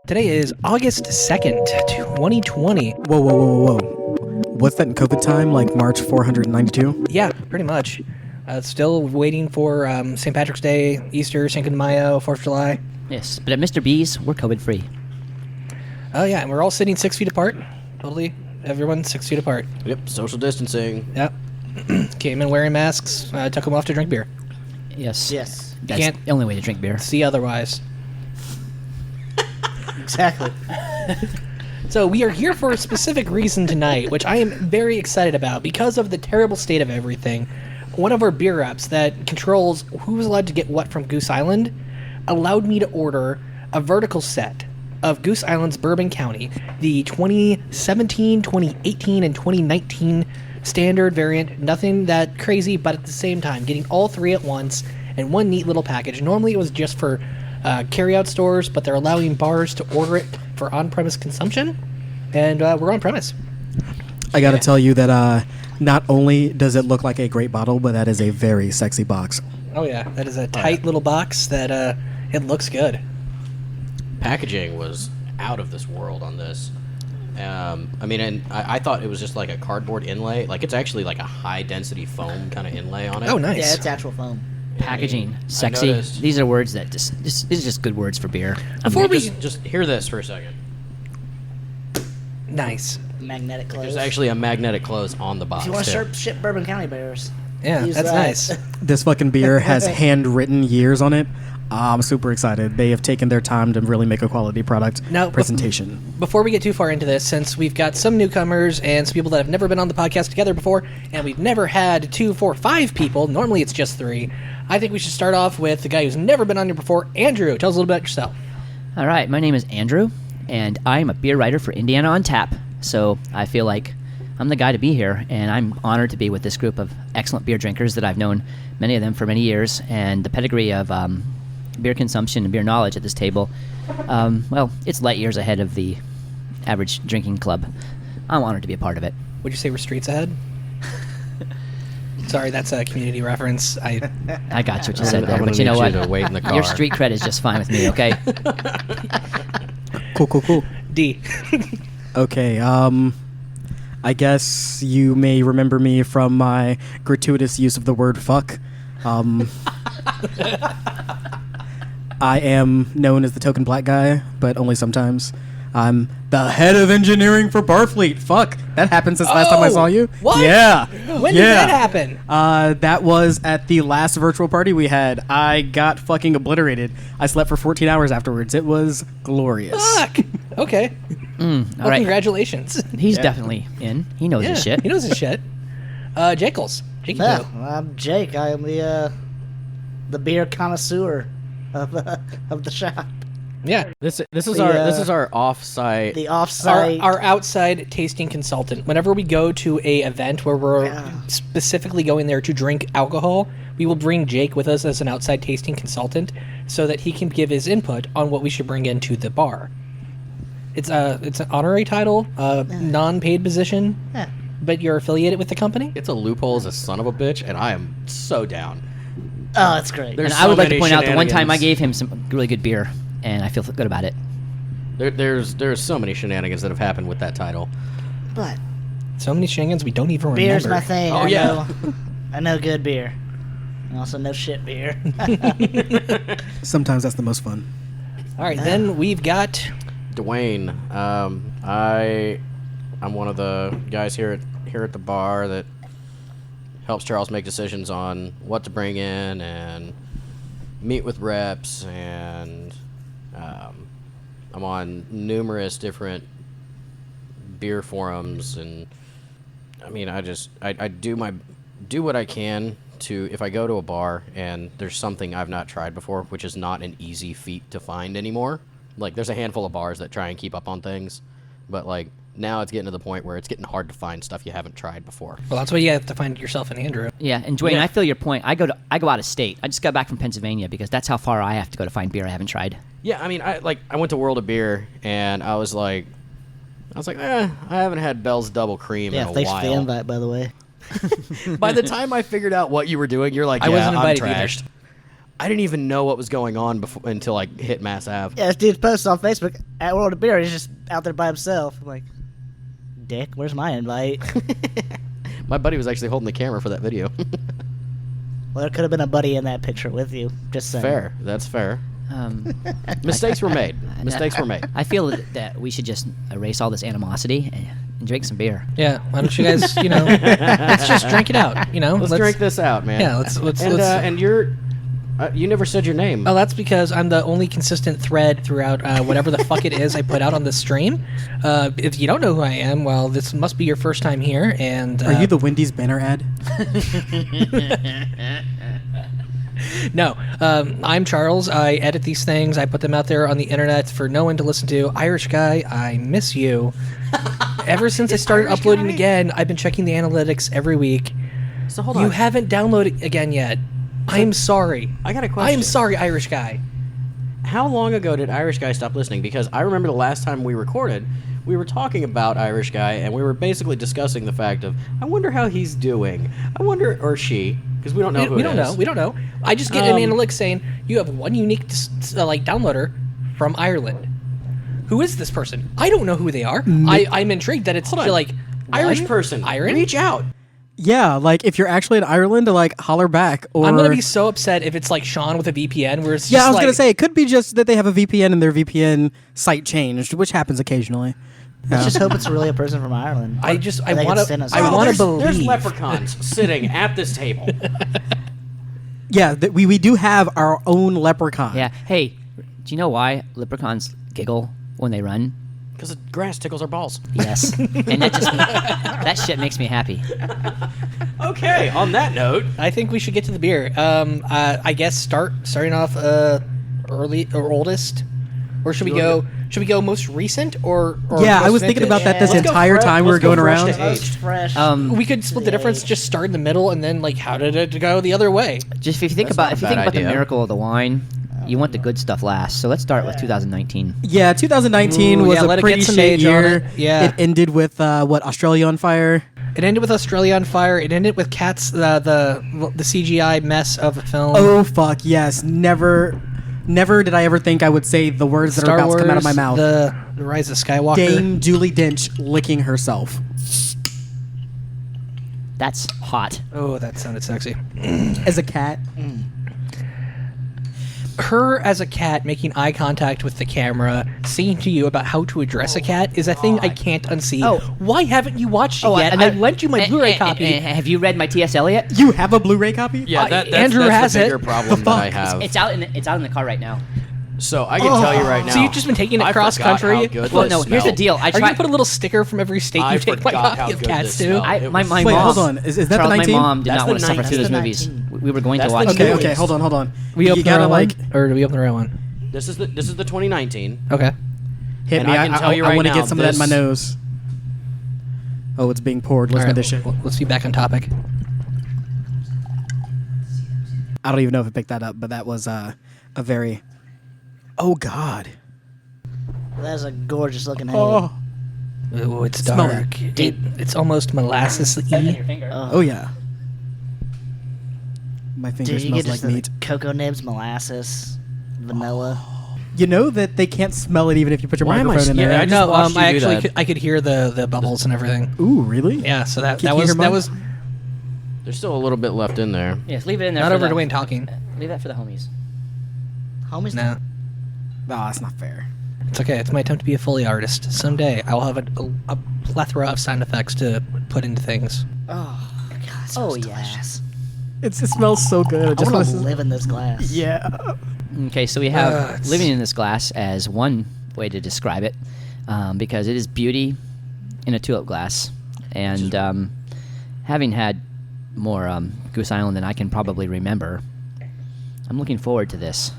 Today is August 2nd, 2020. Whoa. What's that in COVID time? Like March 492? Yeah, pretty much. Still waiting for St. Patrick's Day, Easter, Cinco de Mayo, 4th of July. Yes, but at Mr. B's, we're COVID-free. Oh, yeah, and we're all sitting 6 feet apart. Totally. Everyone's 6 feet apart. Yep, social distancing. Yep. Came in wearing masks, took them off to drink beer. Yes. That's can't the only way to drink beer. See otherwise. Exactly. So we are here for a specific reason tonight, which I am very excited about because of the terrible state of everything. One of our beer reps that controls who was allowed to get what from Goose Island allowed me to order a vertical set of Goose Island's Bourbon County, the 2017, 2018, and 2019 standard variant. Nothing that crazy, but at the same time, getting all three at once in one neat little package. Normally it was just for carry-out stores, but they're allowing bars to order it for on-premise consumption, and we're on-premise. I gotta tell you that not only does it look like a great bottle, but that is a very sexy box. Oh yeah, that is a tight little box that it looks good. Packaging was out of this world on this. I thought it was just like a cardboard inlay. Like, it's actually like a high-density foam kind of inlay on it. Oh, nice. Yeah, it's actual foam. Packaging, I sexy. noticed. These are words that these are just good words for beer. Before we Just hear this for a second. nice, Magnetic close. There's actually a magnetic close on the box. If you want too. to ship Bourbon County bears. yeah, use that's that. nice. This fucking beer has handwritten years on it. I'm super excited. They have taken their time to really make a quality product Now, presentation. Before we get too far into this, since we've got some newcomers and some people that have never been on the podcast together before, and we've never had 2, 4, 5 people, normally it's just 3, I think we should start off with the guy who's never been on here before. Andrew, tell us a little bit about yourself. All right, my name is Andrew, and I'm a beer writer for Indiana on Tap. So I feel like I'm the guy to be here, and I'm honored to be with this group of excellent beer drinkers that I've known many of them for many years, and the pedigree of beer consumption and beer knowledge at this table, well, it's light years ahead of the average drinking club. I'm honored to be a part of it. Would you say we're streets ahead? Sorry, that's a community reference. I got what you said I'm there, gonna but you know need what? to wait in the car. Your street cred is just fine with me, okay? Cool. D. Okay, I guess you may remember me from my gratuitous use of the word fuck. I am known as the token black guy, but only sometimes. I'm the head of engineering for Barfleet. Fuck, that happened since last time I saw you. What? Yeah. When did that happen? That was at the last virtual party we had. I got fucking obliterated. I slept for 14 hours afterwards. It was glorious. Fuck. Okay. All Well, right. congratulations. He's definitely in. He knows his shit. He knows his shit. Jakey Yeah, Poo. I'm Jake. I am the beer connoisseur of the shop. Yeah. This is The, our off-site. The offsite. Our outside tasting consultant. Whenever we go to a event where we're specifically going there to drink alcohol, we will bring Jake with us as an outside tasting consultant so that he can give his input on what we should bring into the bar. It's an honorary title, non-paid position, Yeah. but you're affiliated with the company. It's a loophole as a son of a bitch, and I am so down. Oh, that's great. There's And I would so like to many point out that one time I shenanigans. gave him some really good beer, and I feel good about it. There's so many shenanigans that have happened with that title. But So many shenanigans we don't even remember. beer's my thing. Oh, yeah. I know good beer. I also know shit beer. Sometimes that's the most fun. All right, then we've got DeWayne, I'm one of the guys here at the bar that helps Charles make decisions on what to bring in and meet with reps, and I'm on numerous different beer forums, and I mean I do what I can to, if I go to a bar and there's something I've not tried before, which is not an easy feat to find anymore. Like, there's a handful of bars that try and keep up on things, but like now it's getting to the point where it's getting hard to find stuff you haven't tried before. well, that's why you have to find yourself in Andrew. Yeah, and Dwayne, I feel your point. I go out of state. I just got back from Pennsylvania because that's how far I have to go to find beer I haven't tried. Yeah, I mean, I went to World of Beer, and I was like, I haven't had Bell's Double Cream Yeah, in a thanks while. for the invite, by the way. By the time I figured out what you were doing, you're like, I wasn't I'm invited either. trashed. I didn't even know what was going on until I hit Mass Ave. Yeah, this dude posted on Facebook at World of Beer. He's just out there by himself. I'm like, Dick, where's my invite? My buddy was actually holding the camera for that video. Well, there could have been a buddy in that picture with you. Just saying. Fair. That's fair. Mistakes were made. Mistakes were made. I feel that we should just erase all this animosity and drink some beer. Yeah, why don't you guys, let's just drink it out, Let's drink this out, man. Yeah, let's And you never said your name. Oh, that's because I'm the only consistent thread throughout whatever the fuck it is I put out on this stream. If you don't know who I am, well, this must be your first time here. And Are you the Wendy's banner ad? No, I'm Charles. I edit these things. I put them out there on the internet for no one to listen to. Irish guy, I miss you. Ever since I started Irish uploading guy? again, I've been checking the analytics every week. So hold You on. haven't downloaded again yet. I'm sorry. I got a question. I'm sorry, Irish guy. How long ago did Irish Guy stop listening? Because I remember the last time we recorded, we were talking about Irish Guy, and we were basically discussing the fact of, I wonder how he's doing. I wonder, or she, because we don't know who We it don't is. know. We don't know. I just get an analytics saying you have one unique downloader from Ireland. Who is this person? I don't know who they are. I'm intrigued that it's Hold on. like Irish one? person. Iron? Reach out. Yeah, like if you're actually in Ireland, holler back. Or I'm gonna be so upset if it's like Sean with a VPN, where it's yeah, just I was gonna like- say it could be just that they have a VPN and their VPN site changed, which happens occasionally. Let's just hope it's really a person from Ireland. I They can want send to. us I all. want to There's believe. leprechauns sitting at this table. Yeah, we do have our own leprechaun. Yeah. Hey, do you know why leprechauns giggle when they run? Because the grass tickles our balls. Yes. And that shit makes me happy. Okay, on that note, I think we should get to the beer. I guess starting off early or oldest, or should we go? Should we go most recent or Yeah, I most was thinking vintage? about that this Let's go entire time we were let's go going fresh around. to Most aged. fresh. We could split the difference. Just start in the middle, and then like, how did it go the other way? Just if you think That's about not a bad the idea. miracle of the wine, you want the good stuff last. So let's start with 2019. Yeah, 2019 Ooh, was yeah, let a it pretty get some shit age on year. it. Yeah. It ended with Australia on fire. It ended with Australia on fire. It ended with Cats, the CGI mess of a film. Oh fuck yes! Never did I ever think I would say the words that Star are about Wars, to come out of my mouth. The Rise of Skywalker. Dame Julie Dench licking herself. That's hot. Oh, that sounded sexy. As a cat. Her as a cat making eye contact with the camera, singing to you about how to address a cat is a thing I can't unsee. Oh. Why haven't you watched it Oh, yet? I lent you my Blu-ray copy. Have you read my T.S. Eliot? You have a Blu-ray copy? Yeah, that's Andrew has the bigger it. problem that I have. It's out in the car right now. So I can tell you right now. So you've just been taking it I cross forgot country? how good Well, this no. Here's the smelled. deal. I Are you gonna tried. put a little sticker from every state I you take my forgot how copy of good Cats this to? smelled. My Wait, mom. hold on. Is that Charles, the 19? my mom did That's not want to the suffer through 19. those That's movies. the We were going That's to the watch. new- Okay, hold on. We You open the gotta right like one, or do we open the right one? This is the 2019. Okay. hit And me. I can tell you I right want to now, get some of that in my this- nose. Oh, it's being poured. Listen All to right, this shit. let's be back on topic. I don't even know if I picked that up, but that was a very. Oh God. That's a gorgeous looking head. Oh. Oh, it's Smell dark. it. It's almost molasses-y. Oh yeah. My finger Dude, you smells get like just meat. the cocoa nibs, molasses, vanilla. You know that they can't smell it even if you put your Why am I microphone in s- there. yeah, I right? just No, watched you I do actually that. I could hear the bubbles and everything. Ooh, really? Yeah, so that Can you hear that mine? was There's still a little bit left in there. Yes, leave it in there. not for over the- DeWayne talking. Leave that for the homies. Homies. No, Oh, that's not fair. it's okay. It's my attempt to be a Foley artist. Someday I will have a plethora of sound effects to put into things. Oh, God, it Oh, smells yeah. delicious. It smells so good. I I just want want to live in this glass. Yeah. Okay, so we have it's- living in this glass as one way to describe it, because it is beauty in a tulip glass. And having had more Goose Island than I can probably remember, I'm looking forward to this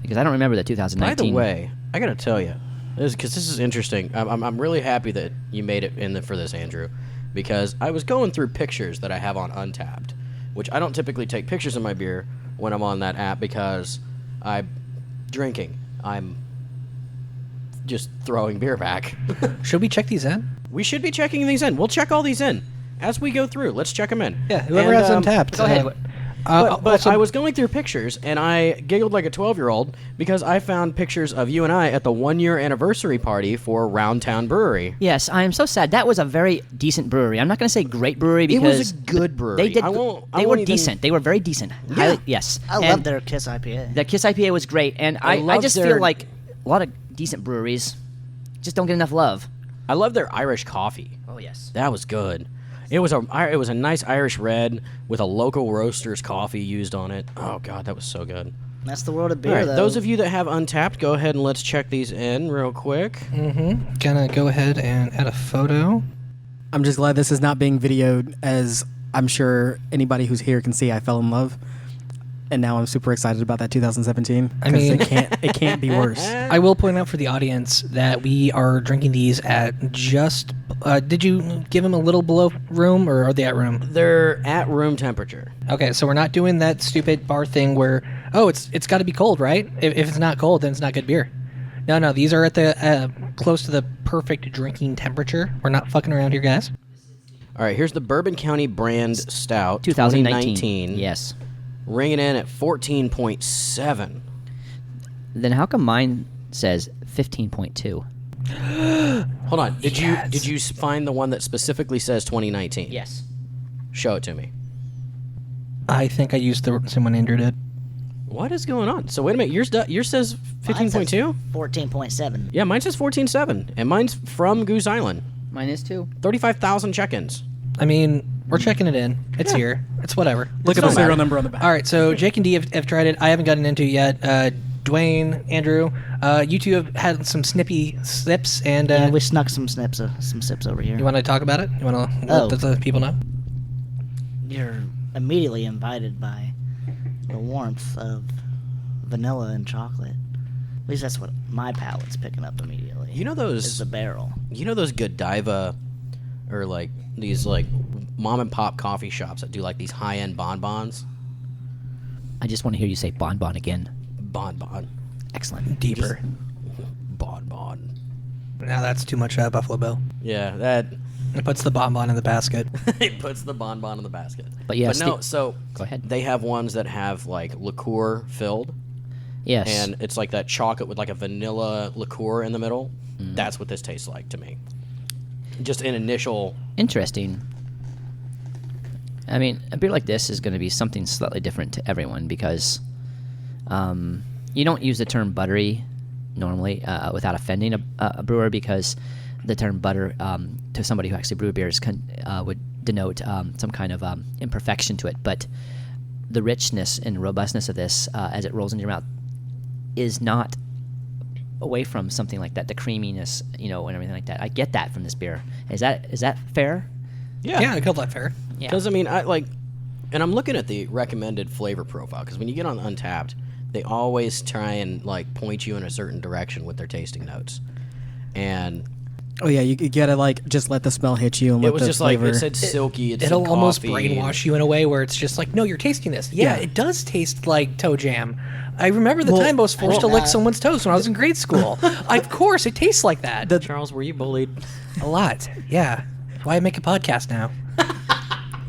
because I don't remember the By 2019. the way, I gotta tell you, because this is interesting. I'm really happy that you made it for this, Andrew, because I was going through pictures that I have on Untapped, which I don't typically take pictures of my beer when I'm on that app because I'm drinking. I'm just throwing beer back. Should we check these in? We should be checking these in. We'll check all these in. as we go through, let's check them in. Yeah, whoever And, has Untapped. Go ahead. But also, I was going through pictures, and I giggled like a 12-year-old because I found pictures of you and I at the 1-year anniversary party for Round Town Brewery. Yes, I am so sad. That was a very decent brewery. I'm not going to say great brewery It because was a good brewery. they did. I won't They were even- decent. They were very decent. Yes. I And love their Kiss IPA. The Kiss IPA was great, and I love just their- feel like a lot of decent breweries just don't get enough love. I love their Irish coffee. Oh yes. That was good. It was a nice Irish red with a local roaster's coffee used on it. Oh god, that was so good. That's the world of All beer, right, though. those of you that have Untapped, go ahead and let's check these in real quick. gonna go ahead and add a photo. I'm just glad this is not being videoed, as I'm sure anybody who's here can see I fell in love. And now I'm super excited about that 2017. I mean- it can't be worse. I will point out for the audience that we are drinking these at just. Did you give them a little below room, or are they at room? They're at room temperature. Okay, so we're not doing that stupid bar thing where it's got to be cold, right? If it's not cold, then it's not good beer. No, these are at the close to the perfect drinking temperature. We're not fucking around here, guys. All right, here's the Bourbon County Brand Stout 2019. Yes. Ringing in at 14.7. Then how come mine says 15.2? Hold on. Did Yes. you find the one that specifically says 2019? Yes. Show it to me. I think I used the same one Andrew did. What is going on? So wait a minute. Yours says Mine says 15.2? 14.7. Yeah, mine says 14.7, and mine's from Goose Island. Mine is too. 35,000 check-ins. I mean, we're checking it in. It's here. It's whatever. Look at don't the serial matter. number on the back. All right, so Jake and D have tried it. I haven't gotten into it yet. DeWayne, Andrew, you two have had some snippy sips, and Yeah, we snuck some sips over here. you want to talk about it? You want to Oh. let the people know? You're immediately invited by the warmth of vanilla and chocolate. At least that's what my palate's picking up immediately. You know Is those the barrel. Godiva, or like these like mom and pop coffee shops that do like these high-end bonbons? I just want to hear you say bonbon again. Bonbon. Excellent. Deeper. Bonbon. Now that's too much Buffalo Bill. Yeah, that It puts the bonbon in the basket. it puts the bonbon in the basket. But yes, no, the- so Go ahead. they have ones that have like liqueur filled, Yes. and it's like that chocolate with like a vanilla liqueur in the middle. Mm-hmm. That's what this tastes like to me. Just an initial. Interesting. I mean, a beer like this is going to be something slightly different to everyone because you don't use the term buttery normally without offending a brewer, because the term butter to somebody who actually brew beers would denote some kind of imperfection to it. But the richness and robustness of this as it rolls into your mouth is not away from something like that, the creaminess, and everything like that. I get that from this beer. Is that fair? Yeah, I call that fair. Yeah. Because I mean, and I'm looking at the recommended flavor profile, because when you get on Untapped, they always try and like point you in a certain direction with their tasting notes, and Oh yeah, you gotta like just let the smell hit you and let it was the just flavor. like it said silky. It'll almost coffee. brainwash you in a way where it's just like, no, you're tasting this. Yeah, Yeah. it does taste like toe jam. I remember the Well, time I was forced to lick not. someone's toast when I was in grade school. Of course, it tastes like that. Charles, were you bullied? A lot. Yeah. Why make a podcast now?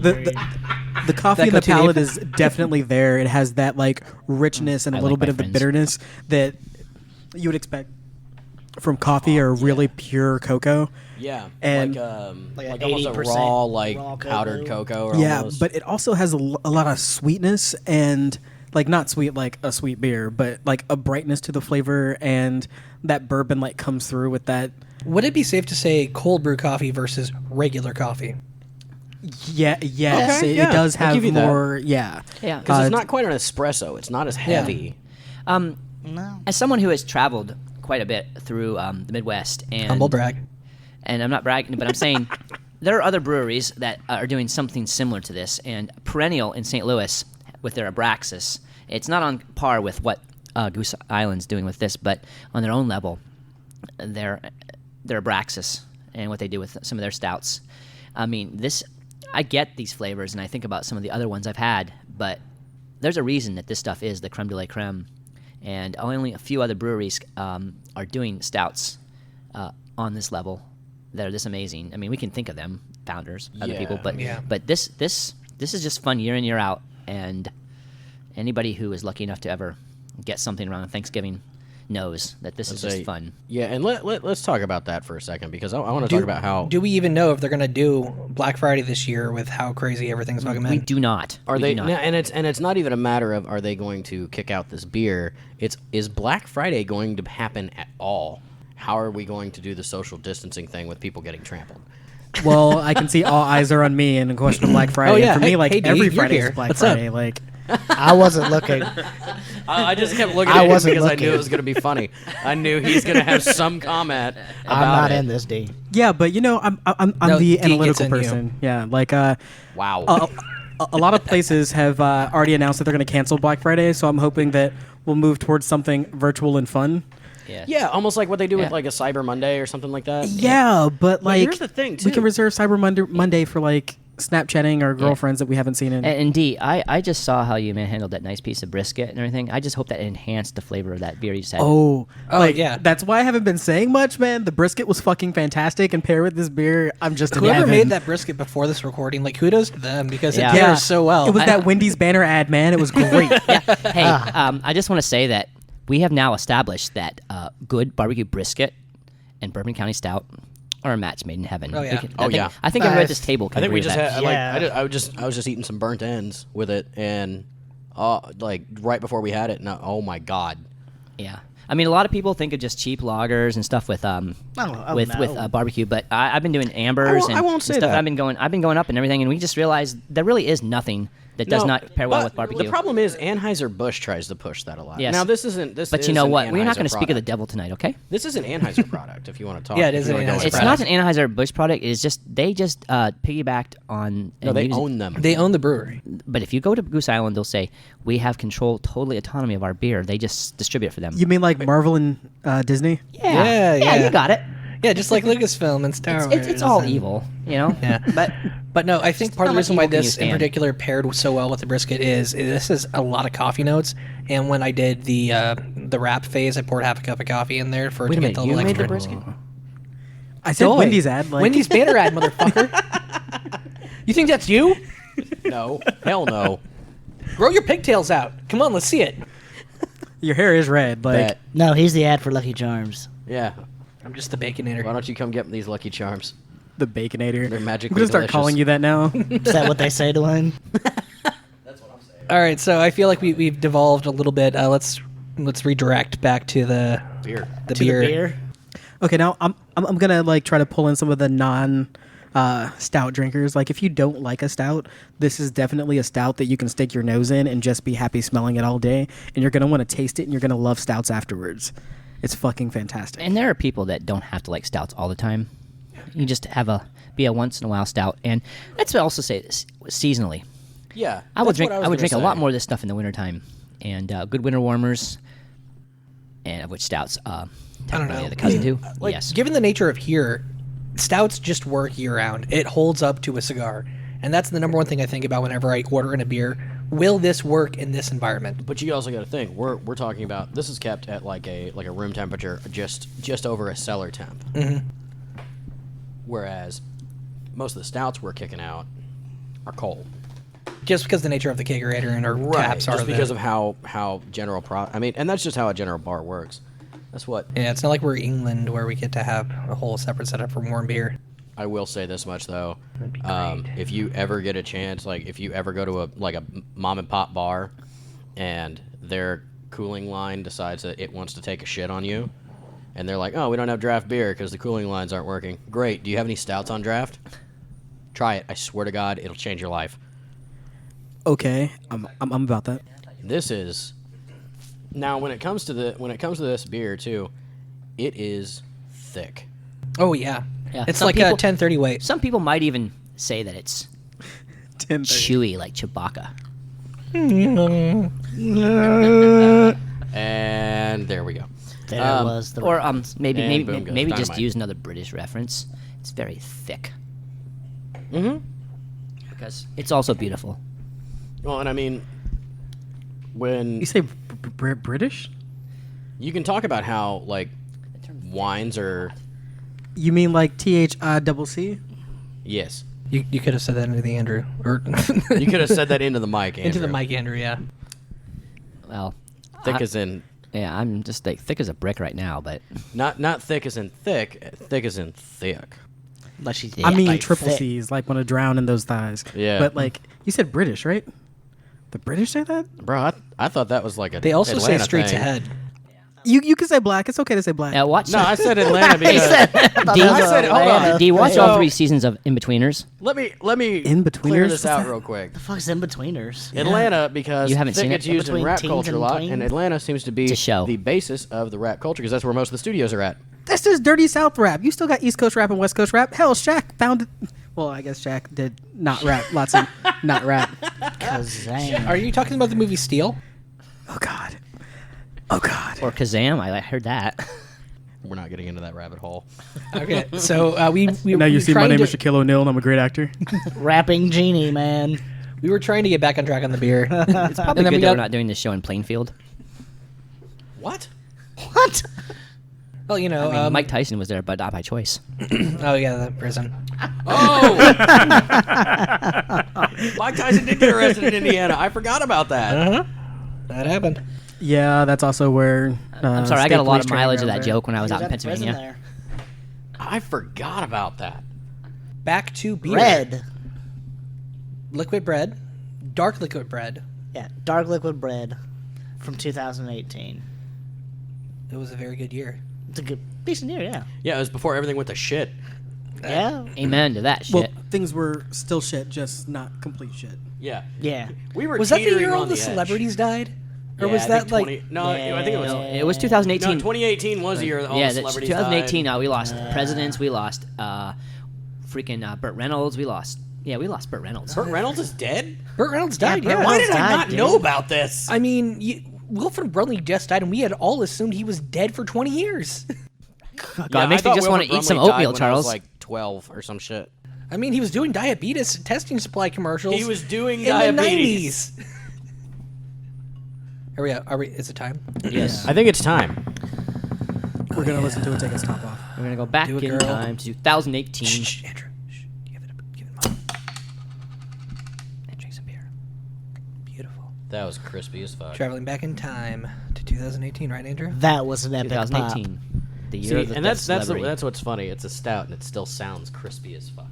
The coffee That in go the too palate deep? is definitely there. It has that like richness and a I little like bit my of the friends. bitterness that you would expect from coffee or really pure cocoa. Yeah, And- like an almost a 80% raw, like raw powdered cocoa. Or Yeah, almost. but it also has a lot of sweetness and like not sweet like a sweet beer, but like a brightness to the flavor, and that bourbon like comes through with that. Would it be safe to say cold brew coffee versus regular coffee? Yeah, yes, Okay, it, yeah, it does I'll have give you that. more. Yeah, Yeah. because it's Uh, not quite an espresso. It's not as heavy. No. As someone who has traveled quite a bit through the Midwest, and Humble brag. and I'm not bragging, but I'm saying there are other breweries that are doing something similar to this, and Perennial in St. Louis with their Abraxas, it's not on par with what Goose Island's doing with this, but on their own level, their Abraxas and what they do with some of their stouts. I mean, I get these flavors, and I think about some of the other ones I've had, but there's a reason that this stuff is the creme de la creme, and only a few other breweries are doing stouts on this level that are this amazing. I mean, we can think of them, founders, other Yeah. people, but Yeah. but this is just fun year in, year out, and anybody who is lucky enough to ever get something around Thanksgiving knows that this is just fun. Yeah, and let's talk about that for a second, because I want to talk about how Do we even know if they're going to do Black Friday this year with how crazy everything's fucking We been? do not. are We they do not. no, and it's not even a matter of are they going to kick out this beer. Is Black Friday going to happen at all? How are we going to do the social distancing thing with people getting trampled? Well, I can see all eyes are on me in the question of Black Friday. Oh, yeah. And for me, Hey- like hey, D, every you're Friday here. is Black What's up? Friday. Like I wasn't looking. I just kept looking I at him wasn't because I knew looking. it was going to be funny. I knew he's going to have some comment about I'm not it. in this, D. yeah, but you know, I'm No, the D gets analytical in you. person. Yeah, like Wow. a lot of places have already announced that they're going to cancel Black Friday, so I'm hoping that we'll move towards something virtual and fun. Yeah, almost like what they do with Yeah. like a Cyber Monday or something like that. Yeah, but like here's the thing, we can too. reserve Cyber Monday for like Snapchatting our girlfriends that we haven't seen in. And D, I just saw how you handled that nice piece of brisket and everything. I just hope that enhanced the flavor of that beer you just had. Oh, like, yeah. That's why I haven't been saying much, man. The brisket was fucking fantastic, and paired with this beer, I'm just in Whoever heaven. made that brisket before this recording, like kudos to them because Yeah. it pairs so well. It was I- that Wendy's banner ad, man. It was great. Hey, I just want to say that we have now established that good barbecue brisket and Bourbon County Stout are a match made in heaven. Oh, yeah. I think everybody at this table can I think we agree with just that. had Yeah. I was just eating some burnt ends with it, and like right before we had it, and oh my god, Yeah. I mean, a lot of people think of just cheap lagers and stuff with no. barbecue, but I've been doing ambers I won't and say stuff. that. I've been going up and everything, and we just realized there really is nothing that does No, not pair well but with barbecue. The problem is Anheuser-Busch tries to push that a lot. Yes. Now this isn't this. But you is know an what? We're not going to Anheuser speak of the product. devil tonight, okay? This is an Anheuser product. If you want to talk, Yeah, it if is you an wanna go Anheuser into It's that. not an Anheuser-Busch product. It's just they just piggybacked on. No, and they used- own them. They own the brewery. But if you go to Goose Island, they'll say we have control, totally autonomy of our beer. They just distribute it for them. You mean like Marvel and Disney? yeah, Yeah. you got it. Yeah, just like Lucasfilm and Star Wars. It's all and- evil, you know. Yeah. But no, I think Just part how of the much reason why evil can you this in stand? particular paired so well with the brisket is this is a lot of coffee notes. And when I did the wrap phase, I poured half a cup of coffee in there for Wait to a get minute, the you little made the extra. brisket? I said Doy. Wendy's ad. Like, Wendy's banner ad, motherfucker. You think that's you? No, hell no. Grow your pigtails out. Come on, let's see it. your hair is red. Like, Bet. No, he's the ad for Lucky Charms. Yeah. I'm just the baconator. Why don't you come get these Lucky Charms? the Baconator. They're magically I'm gonna start delicious. calling you that now. Is that what they say to him? All right, so I feel like we've devolved a little bit. Let's redirect back to the Beer. the To beer. the beer? Okay, now I'm gonna like try to pull in some of the non stout drinkers. Like if you don't like a stout, this is definitely a stout that you can stick your nose in and just be happy smelling it all day, and you're gonna want to taste it and you're gonna love stouts afterwards. It's fucking fantastic. And there are people that don't have to like stouts all the time. You just be a once in a while stout, and let's also say this seasonally. Yeah. I would that's drink. what I would was drink a gonna lot say. more of this stuff in the wintertime, and good winter warmers, and of which stouts. I don't Technically know. the cousin too. Like, Yes. given the nature of here, stouts just work year round. It holds up to a cigar, and that's the number one thing I think about whenever I order in a beer. Will this work in this environment? But you also got to think we're talking about this is kept at like a room temperature, just over a cellar temp. Mm-hmm. Whereas most of the stouts we're kicking out are cold. Just because the nature of the kegerator and our taps are Just because the, of how general I mean, and that's just how a general bar works. That's what yeah, it's not like we're England where we get to have a whole separate setup for warm beer. I will say this much though. That'd be great. If you ever get a chance, like if you ever go to a mom and pop bar, and their cooling line decides that it wants to take a shit on you, and they're like, "Oh, we don't have draft beer because the cooling lines aren't working." Great. Do you have any stouts on draft? Try it. I swear to God, it'll change your life. Okay, I'm about that. This is now when it comes to this beer too, it is thick. Oh yeah, Yeah, it's some like people- a 1030 weight. Some people might even say that it's 10:30. chewy like Chewbacca. And there we go. There was the. Or maybe And maybe boom goes maybe just dynamite. use another British reference. It's very thick Mm-hmm. because it's also beautiful. Well, and I mean, when You say British? you can talk about how like wines are You mean like THCC? Yes. You could have said that into the Andrew. Or You could have said that into the mic, Andrew. into the mic, Andrew, yeah. Well, Thick as in... yeah, I'm just like thick as a brick right now, but Not thick as in thick as in thick. But she's I mean like triple thick. C's, like want to drown in those thighs. Yeah. But like, you said British, right? The British say that? Bro, I thought that was like a They also Atlanta say streets thing. ahead. You can say black. It's okay to say black. yeah, watch. No, I said Atlanta because... I said, hold on. Do you watch So- all 3 seasons of In-Betweeners? Let me In-betweeners? clear this What's out that? real quick. The fuck's in betweeners? Atlanta, because You haven't thick seen it? gets used in Between rap teens culture a and lot, tweens? and Atlanta seems to be It's a show. the basis of the rap culture because that's where most of the studios are at. That's just dirty South rap. You still got East Coast rap and West Coast rap. Hell, Shaq founded. Well, I guess Shaq did not rap. Lots of not rap. Kazam. Are you talking about the movie Steel? Oh God. Oh God. Or Kazam? I heard that. We're not getting into that rabbit hole. Okay, so we Now you we see my trying name to, is Shaquille O'Neal and I'm a great actor. Rapping genie, man. We were trying to get back on track on the beer. It's probably And then good we that we're got- not doing this show in Plainfield. What? What? Well, you know, I mean, Mike Tyson was there, but not by choice. Oh yeah, the prison. Oh! Mike Tyson did get arrested in Indiana. I forgot about that. That happened. Yeah, that's also where. I'm sorry, I state got a lot police of training mileage of around that there. joke when I was He out in at the prison Pennsylvania. I forgot about that. Back to beer. Red. Liquid bread. Dark liquid bread. Yeah, dark liquid bread from 2018. It was a very good year. It's a good, decent year, yeah. Yeah, it was before everything went to shit. Yeah. Amen to that shit. Well, things were still shit, just not complete shit. Yeah. Yeah. We were Was that the teetering year all on the edge. celebrities died? Or Yeah, was I that think like 20 No, I think it was... No, it was No, 2018. 2018 was the year that all yeah, the that's celebrities 2018. died. We lost presidents. We lost Burt Reynolds. We lost Burt Reynolds. Burt Reynolds is dead? Burt Reynolds died? Burt Yeah. Reynolds Why did I died, not dude. know about this? I mean, Wilfred Brimley just died, and we had all assumed he was dead for 20 years. God, it makes me just want to eat some oatmeal, I Charles. was like 12 or some shit. I mean, he was doing diabetes testing supply commercials. He was doing in diabetes. the 90s. Are we? Is it time? Yes. I think it's time. We're gonna listen to it take its top off. We're gonna go back Do it, in girl. time to 2018 Shh, Andrew. Shh. Give it up. and drink some beer. Beautiful. That was crispy as fuck. Traveling back in time to 2018, right, Andrew? That was an epic 2018, the year See, of the and dead that's celebrity. what's funny. It's a stout, and it still sounds crispy as fuck.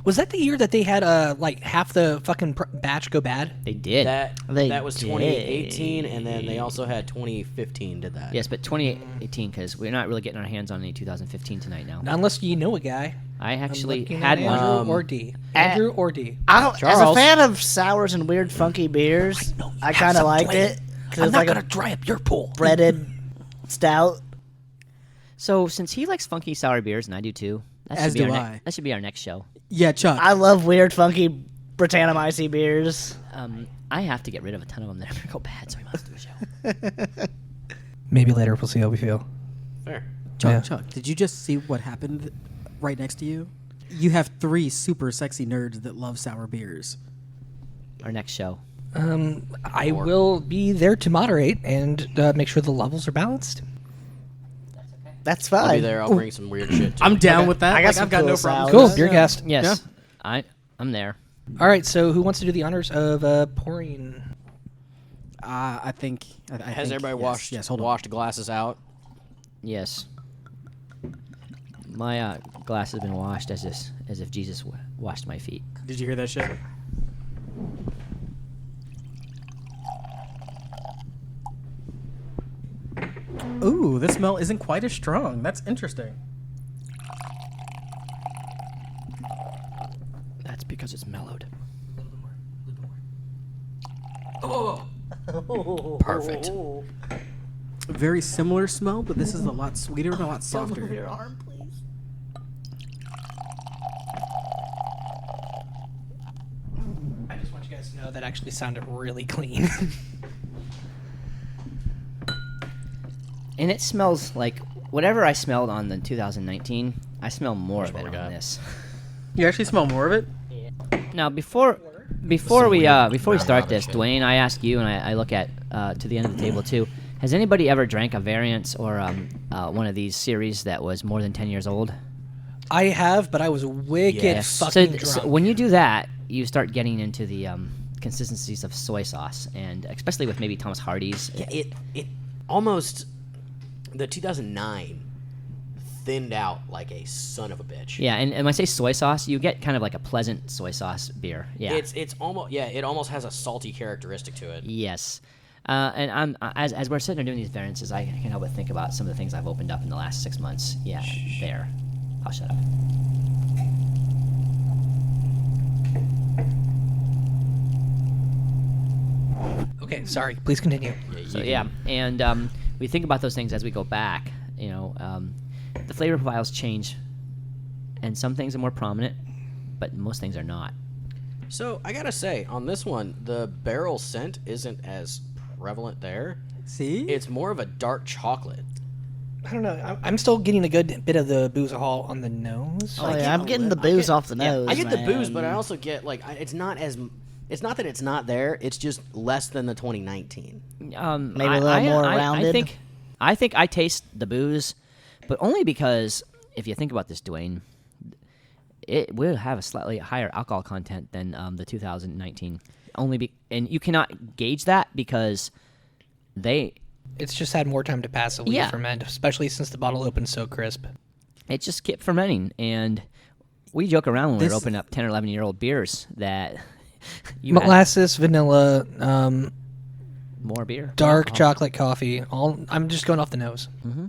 Was that the year that they had like half the fucking batch go bad? They did. That was did. 2018, and then they also had 2015 did that. Yes, but 2018 because we're not really getting our hands on any 2015 tonight now. Not unless you know a guy. I I'm actually looking had at one. Andrew or D. Andrew or D. As a Charles. fan of sours and weird funky beers, I kind of liked it. Because I'm it's not like gonna a dry up your pool. breaded stout. So since he likes funky sour beers and I do too, that As should be do our I. that should be our next show. Yeah, Chuck. I love weird funky Britannomyces beers. I have to get rid of a ton of them that are gonna go bad, so we must do a show. Maybe later we'll see how we feel. Fair. Chuck, did you just see what happened right next to you? You have 3 super sexy nerds that love sour beers. Our next show. I will be there to moderate and make sure the levels are balanced. That's I'll be fine. there. I'll bring some weird shit. Too. I'm down with that. I got Like, some I've got cool no problem. sours. Cool, with beer that. cast. Yes, Yeah. I'm there. All right, so who wants to do the honors of pouring? I think. I Has think, everybody yes, Yes, hold on. washed glasses out? Yes. My glass has been washed as if Jesus washed my feet. Did you hear that shit? Ooh, this smell isn't quite as strong. That's interesting. That's because it's mellowed. Perfect. Very similar smell, but this is a lot sweeter and a lot softer. Your arm, please. I just want you guys to know that actually sounded really clean. And it smells like whatever I smelled on the 2019. I smell more of what it we on got. this. You actually smell more of it? Now before we start this, Dwayne, I ask you, and I look at to the end of the table too. Has anybody ever drank a variant or one of these series that was more than 10 years old? I have, but I was wicked fucking drunk. So when you do that, you start getting into the consistencies of soy sauce, and especially with maybe Thomas Hardy's. Yeah, it almost the 2009 thinned out like a son of a bitch. Yeah, and when I say soy sauce, you get kind of like a pleasant soy sauce beer. Yeah, it's almost it almost has a salty characteristic to it. Yes. And I'm as we're sitting there doing these variances, I can't help but think about some of the things I've opened up in the last 6 months. Yeah, there. I'll shut up. Okay, sorry. Please continue. So yeah, and we think about those things as we go back. You know, the flavor profiles change, and some things are more prominent, but most things are not. So I gotta say, on this one, the barrel scent isn't as prevalent there. See? It's more of a dark chocolate. I don't know. I'm still getting a good bit of the booze hall on the nose. Oh, yeah, I'm getting the booze off the nose. I get the booze, man. but I also get it's not as. It's not that it's not there. It's just less than the 2019. Maybe a little more rounded. I think I taste the booze, but only because if you think about this, DeWayne, it will have a slightly higher alcohol content than the 2019. And you cannot gauge that because it's just had more time to passively ferment, especially since the bottle opened so crisp. It just kept fermenting, and we joke around when we're opening up 10 or 11-year-old beers that molasses, vanilla, more beer, dark chocolate, coffee. I'm just going off the nose. Mm-hmm.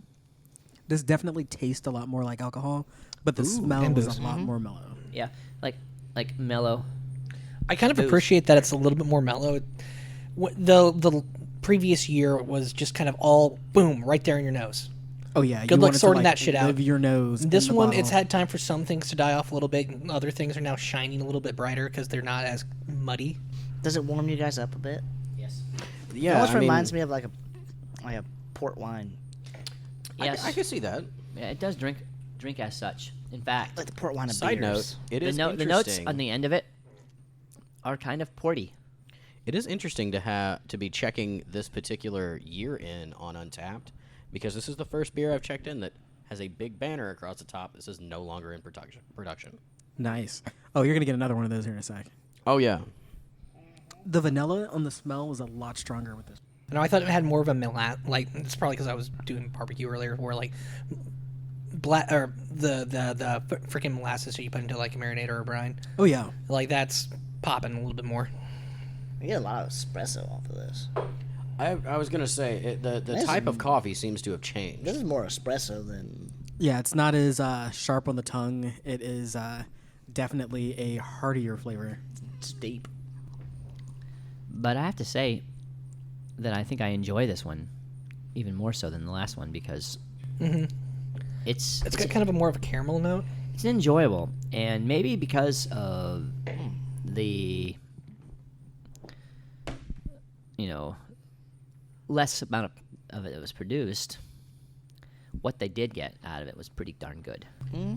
This definitely tastes a lot more like alcohol, but the smell is a lot more mellow. Yeah, like mellow. I kind of appreciate that it's a little bit more mellow. The previous year was just kind of all boom right there in your nose. Oh yeah, good luck sorting that shit out. Live your nose. This one, it's had time for some things to die off a little bit, and other things are now shining a little bit brighter because they're not as muddy. Does it warm you guys up a bit? Yes. Yeah, it almost reminds me of like a port wine. Yes, I can see that. Yeah, it does drink as such. In fact, Like the port wine of Side beers. note, it is the notes interesting. on the end of it are kind of porty. It is interesting to be checking this particular year in on Untapped, because this is the first beer I've checked in that has a big banner across the top that says no longer in production. Nice. Oh, you're gonna get another one of those here in a sec. Oh yeah. The vanilla on the smell was a lot stronger with this. No, I thought it had more of a like it's probably because I was doing barbecue earlier, where like black or the freaking molasses that you put into like a marinade or a brine. Oh yeah. Like that's popping a little bit more. You get a lot of espresso off of this. I was gonna say the type of coffee seems to have changed. This is more espresso than. Yeah, it's not as sharp on the tongue. It is definitely a heartier flavor. It's deep. But I have to say that I think I enjoy this one even more so than the last one because it's got kind of a more of a caramel note. It's enjoyable, and maybe because of the less amount of it that was produced, what they did get out of it was pretty darn good.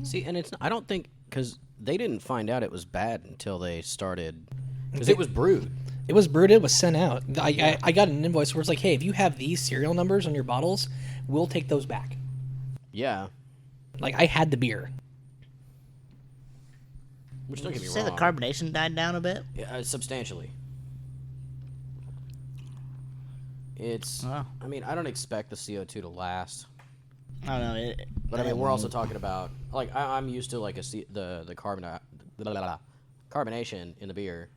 See, and I don't think because they didn't find out it was bad until they started, because it was brewed. It was brewed. It was sent out. I got an invoice where it's like, hey, if you have these serial numbers on your bottles, we'll take those back. Yeah. Like I had the beer. Which don't get me Say wrong. the carbonation died down a bit. Yeah, substantially. It's. Wow. I mean, I don't expect the CO2 to last. I don't know. But I mean, we're also talking about like I'm used to like the carbonation in the beer,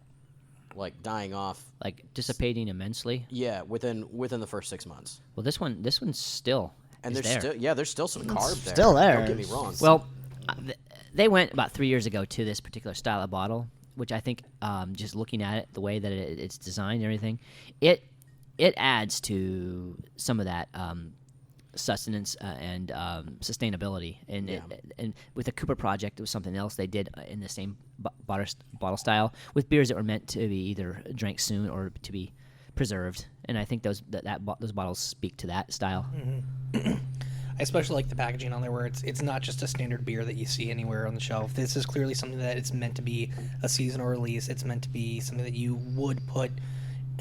like dying off. Like dissipating immensely. Yeah, within the first 6 months. Well, this one's still. And is there's there. there's still some carb there. still there. Don't get me wrong. Well, they went about 3 years ago to this particular style of bottle, which I think, just looking at it, the way that it's designed and everything, it adds to some of that sustenance and sustainability. And and with the Cooper Project, it was something else they did in the same bottle style with beers that were meant to be either drank soon or to be preserved. And I think those bottles speak to that style. I especially like the packaging on there, where it's not just a standard beer that you see anywhere on the shelf. This is clearly something that it's meant to be a seasonal release. It's meant to be something that you would put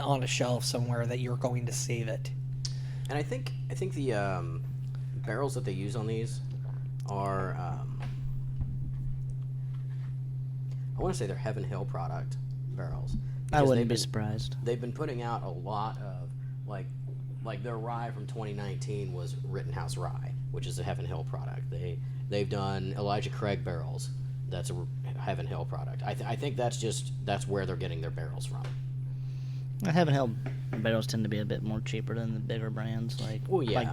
on a shelf somewhere that you're going to save it. And I think the barrels that they use on these are I want to say they're Heaven Hill product barrels. I Because wouldn't be surprised. They've been putting out a lot of like their rye from 2019 was Rittenhouse Rye, which is a Heaven Hill product. They've done Elijah Craig barrels. That's a Heaven Hill product. I think that's where they're getting their barrels from. Heaven Hill barrels tend to be a bit more cheaper than the bigger brands like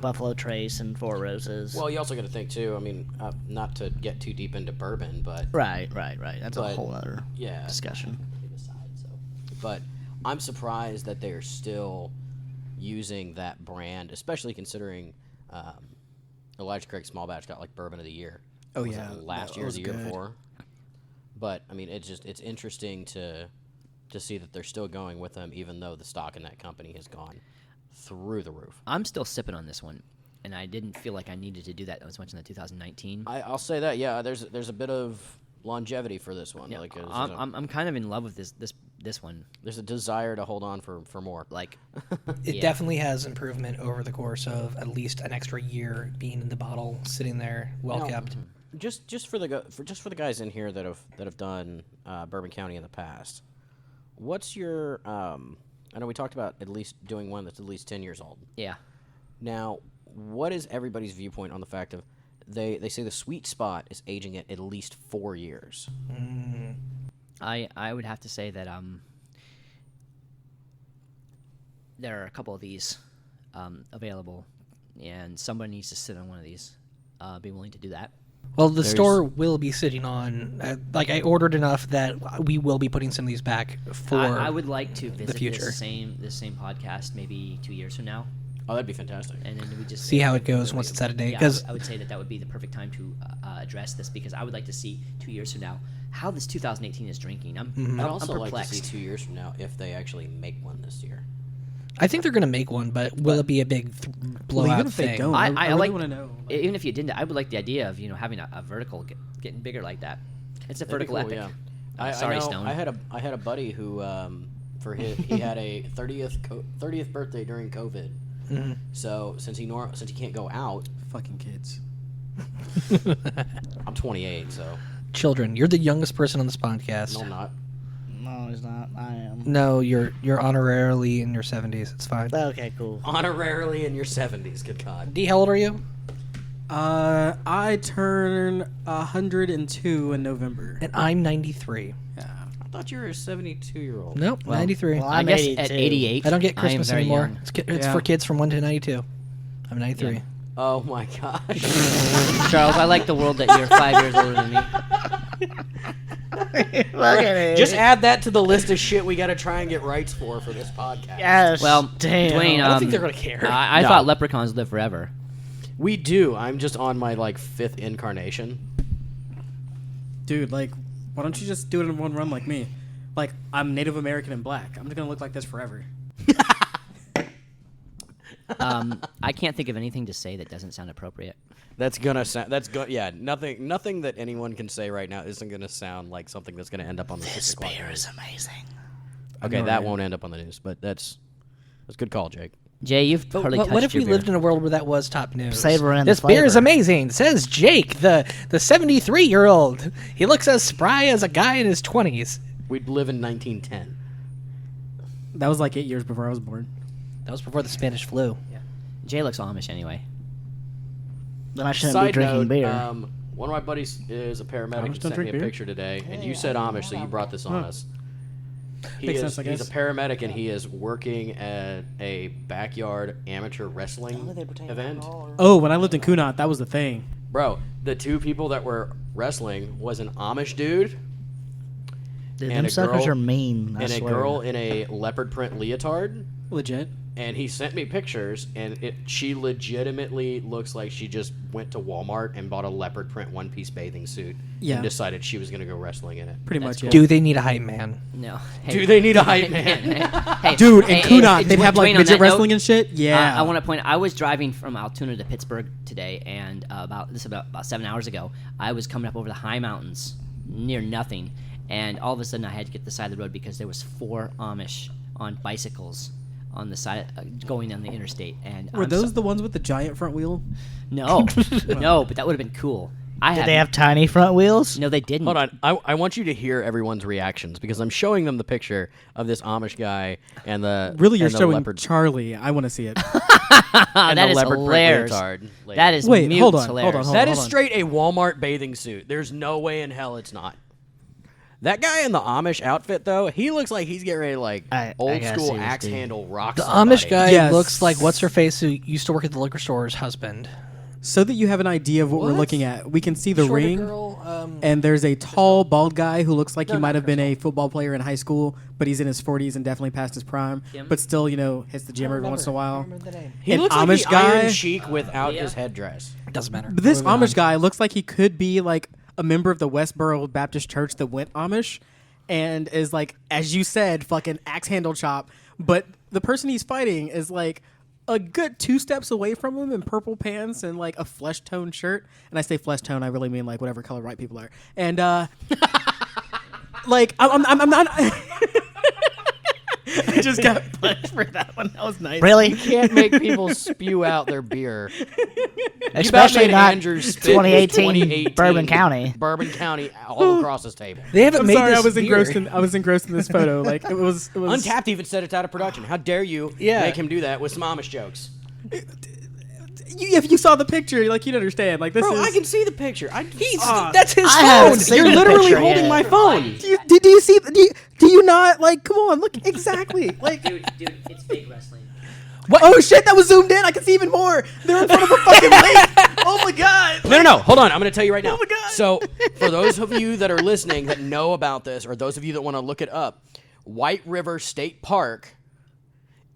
Buffalo Trace and Four Roses. Well, you also got to think too. I mean, not to get too deep into bourbon, but right. That's a whole other discussion. But I'm surprised that they're still using that brand, especially considering Elijah Craig Small Batch got like Bourbon of the Year. Oh Was yeah, it last year or the year before. But I mean, it's interesting to see that they're still going with them, even though the stock in that company has gone through the roof. I'm still sipping on this one, and I didn't feel like I needed to do that as much in the 2019. I'll say that, yeah. There's a bit of longevity for this one. Yeah, Like I'm kind of in love with this one. there's a desire to hold on for more. Like, It definitely has improvement over the course of at least an extra year being in the bottle, sitting there, well kept. Just for the guys in here that have done Bourbon County in the past. What's your I know we talked about at least doing one that's at least 10 years old. yeah. Now, what is everybody's viewpoint on the fact of they say the sweet spot is aging at least 4 years? I would have to say that there are a couple of these available, and somebody needs to sit on one of these. Be willing to do that. Well, the store will be sitting on. I ordered enough that we will be putting some of these back for. I would like to visit the future. this same podcast maybe 2 years from now, Oh, that'd be fantastic. and then we just See how it goes once it's out of date, Yeah, 'cause- I would say that would be the perfect time to address this, because I would like to see 2 years from now how this 2018 is drinking. I'm I'd also like to perplexed. see 2 years from now if they actually make one this year. I think they're going to make one, but will it be a big blowout Well, even if they thing? don't, I I really like want to know. Even if you didn't, I would like the idea of having a vertical getting bigger like that. It's a That'd be vertical cool, epic. yeah. Sorry, I know, Stone. I had a buddy who he had a 30th birthday during COVID. Mm-hmm. So since he can't go out, Fucking kids. I'm 28, so Children, you're the youngest person on this podcast. no, I'm not. No, he's not. I am. No, you're honorarily in your 70s. It's fine. Okay, cool. Honorarily in your 70s. Good God. D, how old are you? I turn 102 in November. And I'm 93. Yeah. I thought you were a 72-year-old. Nope, 93. well, I I'm guess 82. at 88, I don't get I am Christmas very anymore. young. It's Yeah. for kids from 1 to 92. I'm 93. Yeah. Oh my gosh. Charles, I like the world that you're 5 years older than me. Look at it. Just add that to the list of shit we got to try and get rights for this podcast. Yes. Well, damn. DeWayne, I don't think they're gonna care. I No. thought leprechauns live forever. We do. I'm just on my 5th incarnation. Dude, why don't you just do it in one run like me? I'm Native American and black. I'm just going to look like this forever. I can't think of anything to say that doesn't sound appropriate. That's gonna sound. Yeah. Nothing that anyone can say right now isn't gonna sound like something that's gonna end up on the. This 6 o'clock beer news. is amazing. Okay, know, that right? won't end up on the news, but that's a good call, Jake. Jay, you've But hardly touched what if we your beer. lived in a world where that was top news? Savor and this the beer is flavor. amazing, says Jake, the 73-year-old. He looks as spry as a guy in his 20s. We'd live in 1910. That was 8 years before I was born. That was before the Spanish flu. Jay looks Amish anyway. Then I shouldn't be Side drinking note, beer. one of my buddies is a paramedic Amish and don't sent me drink a beer? picture today, and you said Amish, so you brought this on Huh. us. Makes sense, I He's guess. a paramedic, and he is working at a backyard amateur wrestling event. Oh, when I lived in Kunat, that was the thing. Bro, the 2 people that were wrestling was an Amish dude Dude, and them a suckers girl- are mean. I and a swear. girl in a leopard print leotard. Legit. And he sent me pictures, and she legitimately looks like she just went to Walmart and bought a leopard print one-piece bathing suit Yeah. and decided she was going to go wrestling in it. Pretty That's much, yeah. Do they need a hype man? No. Hey, Do they need a hype man? hey, Dude, in hey, Kunat, hey, they'd have Dwayne, on midget that wrestling note, and shit. Yeah. I want to point. I was driving from Altoona to Pittsburgh today, and about 7 hours ago, I was coming up over the high mountains near nothing, and all of a sudden I had to get to the side of the road because there was 4 Amish on bicycles on the side, going on the interstate. And Were those the ones with the giant front wheel? No, no, but that would have been cool. Did they have tiny front wheels? No, they didn't. Hold on, I want you to hear everyone's reactions because I'm showing them the picture of this Amish guy and the Really, you're and the showing leopard, I want to see it. and that the is leopard print hilarious. leotard lady. That is Wait, hold on, hilarious. hold on. That is straight a Walmart bathing suit. There's no way in hell it's not. That guy in the Amish outfit, though, he looks like he's getting ready to I old gotta school see this axe dude. handle rock. The somebody. Amish guy Yes. looks like what's her face who used to work at the liquor store's husband. So that you have an idea of what we're What? looking at, we can see the Shorter ring, girl, and there's a tall, bald guy who looks like he No, might not have been a football player in high school, but he's in his 40s and definitely past his prime, Jim? but still, hits the gym every once in a while. He An looks Amish like the guy- Iron Sheik without his headdress. Doesn't matter. But this Moving on. Amish guy looks like he could be like a member of the Westboro Baptist Church that went Amish, and is like, as you said, fucking axe handle chop. But the person he's fighting is like a good 2 steps away from him in purple pants and like a flesh tone shirt. And I say flesh tone, I really mean like whatever color white people are. And like I'm not. I just got punched for that one. That was nice. Really? Can't make people spew out their beer. Especially made not Andrew spit his 2018 Bourbon County. Bourbon County all across his table. They haven't I'm made sorry, this I was beer. engrossed in this photo. Like it was. Untapped even said it's out of production. How dare you Yeah. make him do that with some Amish jokes? If you saw the picture, like you'd understand. Like this Bro, is. I can see the picture. That's his I phone. haven't seen You're the literally picture holding yet. my phone. Do you see? Do you not like? Come on, look exactly. Like, Dude, it's fake wrestling. what? Oh shit, that was zoomed in. I can see even more. They're in front of a fucking lake. Oh my god. No. Hold on. I'm going to tell you right now. Oh my God. So, for those of you that are listening that know about this, or those of you that want to look it up, White River State Park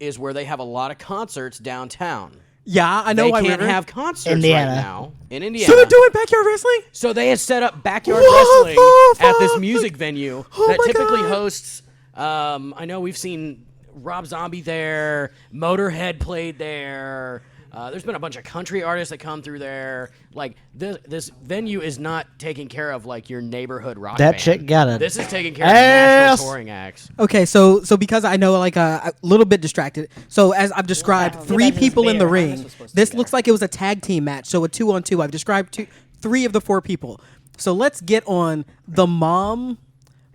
is where they have a lot of concerts downtown. Yeah, I know. They White can't River. have concerts Indiana. right now in Indiana. So they're doing backyard wrestling. So they had set up backyard What wrestling the at this fuck? music venue Oh that my typically God. hosts. I know we've seen Rob Zombie there. Motorhead played there. There's been a bunch of country artists that come through there. Like this venue is not taking care of like your neighborhood rock That band. chick got it. This is taking care of Ass. national touring acts. Okay, so because I know like a little bit distracted. So as I've described, Get 3 back to people this in the beer. ring. This looks like it was a tag team match. So a 2-on-2. I've described 3 of the 4 people. So let's get on the mom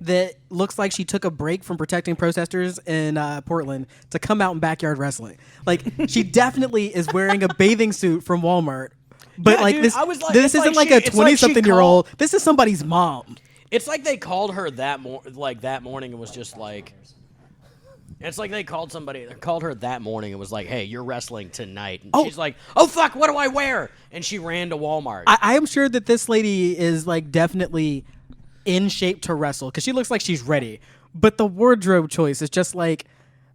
that looks like she took a break from protecting protesters in Portland to come out in backyard wrestling. Like she definitely is wearing a bathing suit from Walmart. But Yeah, like dude, this, I was like- this it's isn't like like she- a it's like she 20-something-year-old. This is somebody's mom. It's like they called her that morning and was just like. It's like they called her that morning and was like, "Hey, you're wrestling tonight." And Oh. she's like, "Oh fuck, what do I wear?" And she ran to Walmart. I am sure that this lady is like definitely in shape to wrestle because she looks like she's ready. But the wardrobe choice is just like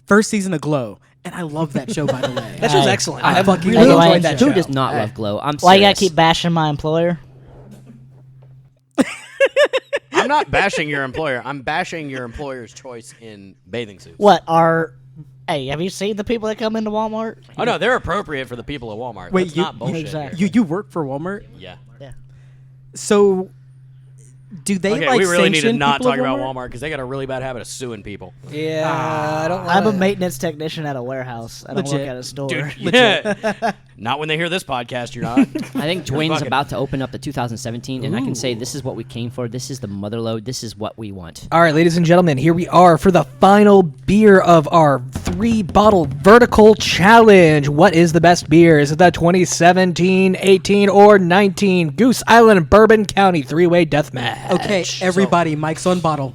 first season of Glow, and I love that show by the way. That show's Hey, excellent. I I fucking really love enjoyed that that show. Who does not love Glow? I'm Why you gotta serious. keep bashing my employer? I'm not bashing your employer. I'm bashing your employer's choice in bathing suits. Hey, have you seen the people that come into Walmart? Oh no, they're appropriate for the people at Walmart. Wait, That's you- not bullshit. Exactly. here. You work for Walmart, Yeah. Yeah. so do they Okay, like we really need to sanction not people talk at about Walmart because they got a really bad habit of suing people. Yeah, I don't. I'm a wanna- maintenance technician at a warehouse. I don't Legit. work at a store. Yeah. Not when they hear this podcast, you're not. I think DeWayne's fucking- about to open up the 2017, and I can say this is what we came for. This is the motherlode. This is what we want. All right, ladies and gentlemen, here we are for the final beer of our 3-bottle vertical challenge. What is the best beer? Is it the 2017, 18, or 19 Goose Island Bourbon County 3-way death match? Okay, everybody, Mike's on bottle.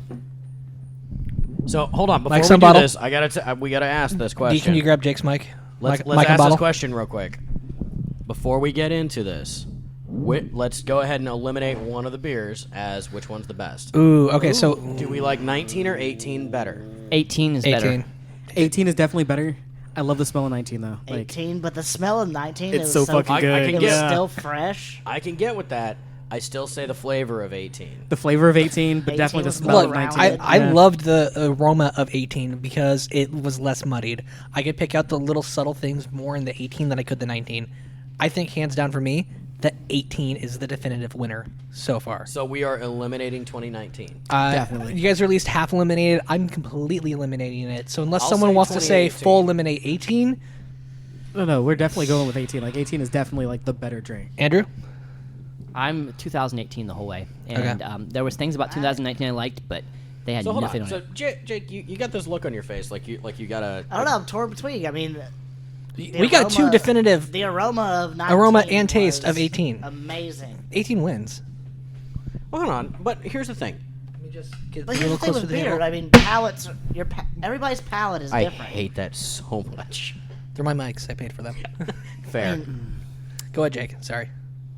So hold on, before Mike's we on do bottle. this, we gotta ask this D, question. can you grab Jake's mic? Let's Mic and ask bottle? this question real quick. Before we get into this, let's go ahead and eliminate one of the beers as which one's the best. Ooh, okay, so Do we like 19 or 18 better? 18 is 18. better. 18 is definitely better. I love the smell of 19 though. Like 18, but the smell of 19 It's is so fucking I good. can It get- was Yeah. still fresh. I can get with that. I still say the flavor of 18. the flavor of 18, but 18 definitely the was smell of look, 19. I Yeah. loved the aroma of 18 because it was less muddied. I could pick out the little subtle things more in the 18 than I could the 19. I think hands down for me, that 18 is the definitive winner so far. So we are eliminating 2019. Definitely. You guys are at least half eliminated. I'm completely eliminating it. So unless I'll someone say wants to say 2018. full eliminate 18, No, we're definitely going with 18. Like 18 is definitely like the better drink. Andrew? I'm 2018 the whole way, and Okay. there was things about 2019 I liked, but they had So hold nothing on. on So it. Jake, you got this look on your face, like you got a. I don't know. I'm torn between. I mean, We got two definitive. The aroma of 19 Aroma and taste was of 18. Amazing. 18 wins. Well, hold on, but here's the thing. Let me just get But a here's little the thing closer with to the beer. handle. I mean, palates. Everybody's palate is I different. hate that so much. They're my mics. I paid for them. Fair. Go ahead, Jake. Sorry.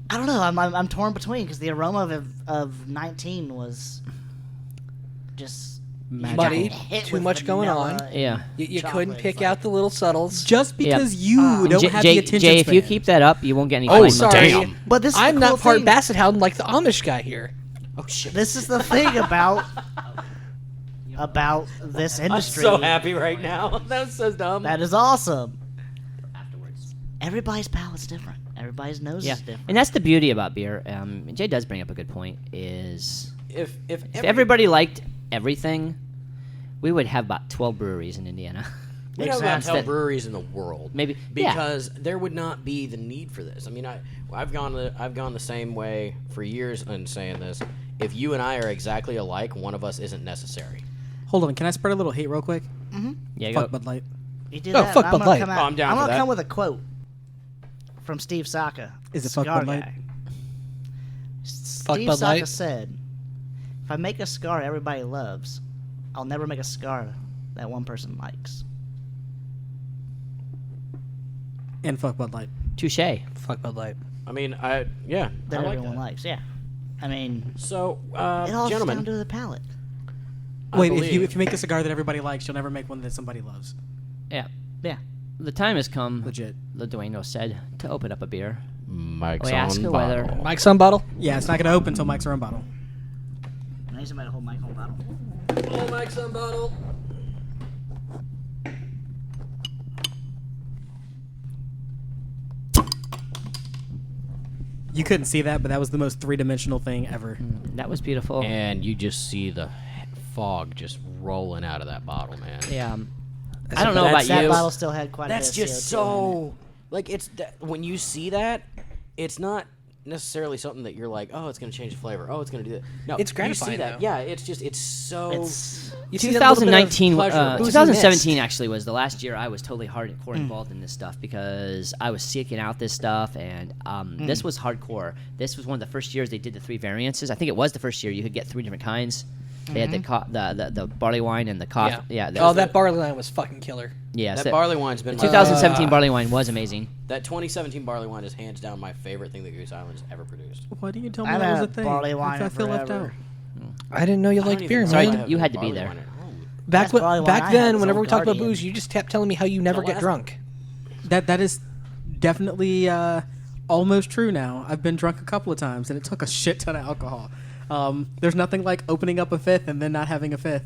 I don't know. I'm torn between because the aroma of 19 was just Muddy, hit too with much going vanilla on. and Yeah. You chocolate. couldn't pick It's like- out the little subtles. Just because you don't Jay, have Jay, the attention Jay, if you span. keep that up, you won't get any. Oh, fine sorry. months. But this is I'm the not cool part thing. Basset Hound like the Amish guy here. Oh shit. This is the thing about this I'm industry. so happy right now. That was so dumb. That is awesome. Afterwards. Everybody's palate's different. Everybody's nose Yeah, is different. and that's the beauty about beer. Jay does bring up a good point. Is if if everybody liked everything, we would have about 12 breweries in Indiana. we have about Exactly. 10 breweries in the world, Maybe yeah. because there would not be the need for this. I mean, I've gone the same way for years in saying this. If you and I are exactly alike, one of us isn't necessary. Hold on, can I spread a little hate real quick? Yeah, Fuck go. Bud Light. You do Oh, that, fuck and Bud gonna Light. come out- Oh, I'm down I'm for gonna that. come with a quote from Steve Saka. Is it fuck cigar Bud Light? guy. Fuck Steve Bud Saka Light? said, "If I make a cigar everybody loves, I'll never make a cigar that one person likes." And fuck Bud Light. Touche. Fuck Bud Light. I mean, yeah, That I like everyone that. likes. Yeah. I mean, So, it all comes down gentlemen, to the palate. I Wait, if believe- you make a cigar that everybody likes, you'll never make one that somebody loves. Yeah. Yeah. The time has come, Legit. the DeWayne said, to open up a beer. Mike's We ask on whether- bottle. Mike's on bottle? Yeah, it's not going to open until Mike's are on bottle. I need somebody to hold my whole bottle. Oh, Mike's on bottle. You couldn't see that, but that was the most three-dimensional thing ever. That was beautiful. And you just see the fog just rolling out of that bottle, man. Yeah. I don't know about That you. bottle still had quite That's a bit of just CO2 in it. so like when you see that, it's not necessarily something that you're like, oh, it's going to change the flavor. Oh, it's going to do that. No, It's You gratifying, see that? though. Yeah, it's just so. It's You see that little bit of 2019, pleasure. Boozy 2017 mist. actually was the last year I was totally hardcore involved in this stuff because I was seeking out this stuff and this was hardcore. This was one of the first years they did the 3 variances. I think it was the first year you could get 3 different kinds. They had the barley wine and the coffee. Yeah. Oh, that barley line was fucking killer. Yeah. That so barley wine's been 2017 barley wine was amazing. that 2017 barley wine is hands down my favorite thing that Goose Island's ever produced. Why didn't you tell me I've that was a had thing? barley wine I feel left forever. out. I didn't know you I don't liked even beer, think I man. have You had to barley be there. wine at home. Best barley wine I Back had then, was whenever Old we talked about Guardian. booze, you just kept telling me how you never get last- drunk. That is definitely almost true now. I've been drunk a couple of times, and it took a shit ton of alcohol. There's nothing like opening up a fifth and then not having a fifth.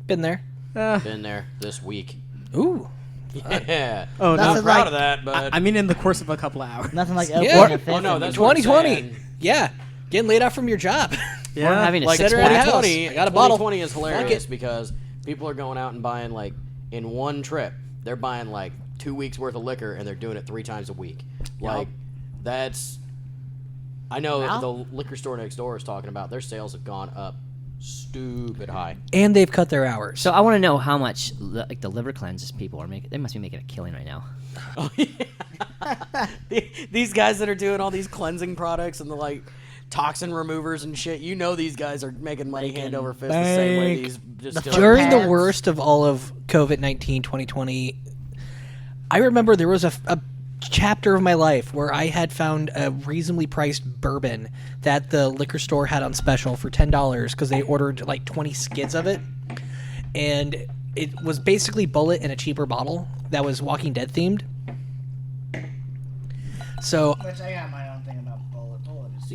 Been there. Been there this week. Ooh. Yeah. Oh, Not Nothing proud like- of that, but I mean, in the course of a couple of hours. Nothing like Yeah. opening a fifth. Oh, no, and- that's what I'm 2020. saying. Yeah. Getting laid off from your job. We're having a Like Sit around the house. 2020, I got a bottle. 2020 is Fuck hilarious it. because people are going out and buying like in one trip. They're buying like 2 weeks worth of liquor and they're doing it 3 times a week. Like that's. I know Wow. the liquor store next door is talking about their sales have gone up stupid high. And they've cut their hours. So I want to know how much like the liver cleanses people are making. They must be making a killing right now. Oh, yeah. These guys that are doing all these cleansing products and the like toxin removers and shit, you know these guys are making money hand over fist the same way bank. these The distillers. During the pads. worst of all of COVID-19 2020, I remember there was a chapter of my life where I had found a reasonably priced bourbon that the liquor store had on special for $10 because they ordered like 20 skids of it. And it was basically Bullet in a cheaper bottle that was Walking Dead themed. So Which I got my own thing about Bullet. Bullet is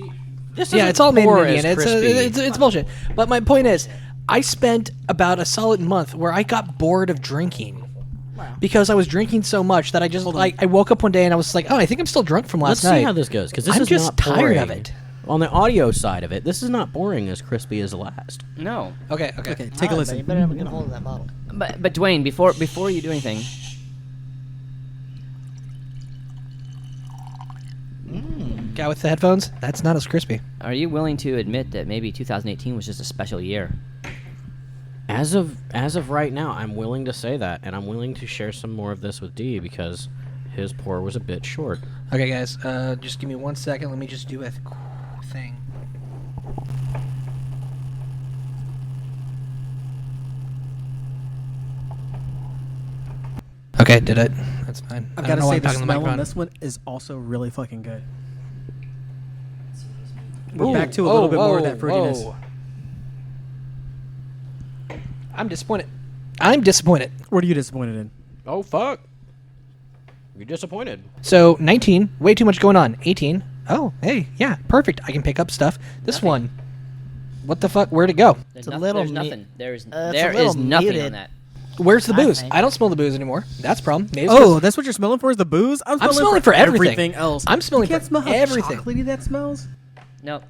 This yeah, isn't it's all made in pour Indiana. as crispy. It's bullshit. But my point is, I spent about a solid month where I got bored of drinking. because I was drinking so much that I just I woke up one day and I was like, oh, I think I'm still drunk from last Let's night. see how this goes, because this I'm is just not tired of pouring. it. On the audio side of it, this is not pouring as crispy as the last. No. Okay. Okay, take a listen. You better get a hold of that bottle. But DeWayne, before you do anything, Guy with the headphones, that's not as crispy. are you willing to admit that maybe 2018 was just a special year? As of right now, I'm willing to say that, and I'm willing to share some more of this with D because his pour was a bit short. Okay, guys, just give me 1 second. Let me just do a thing. Okay, did it. That's fine. I've I got don't to know why say I'm the talking to the smell on microphone. this one is also really fucking good. We're back to a little bit more of that fruitiness. whoa. I'm disappointed. I'm disappointed. What are you disappointed in? Oh fuck! You're disappointed. So 19, way too much going on. 18. Oh, hey, yeah, perfect. I can pick up stuff. This one, what the fuck? Where'd it go? There's, It's a little there's mu- nothing. There's it's a there little is nothing muted. on that. Where's the I booze? think. I don't smell the booze anymore. That's a problem. Maybe it's Oh, 'cause that's what you're smelling for? Is the booze? I'm smelling for everything. else. I'm smelling you can't for smell how everything. chocolatey that smells. No.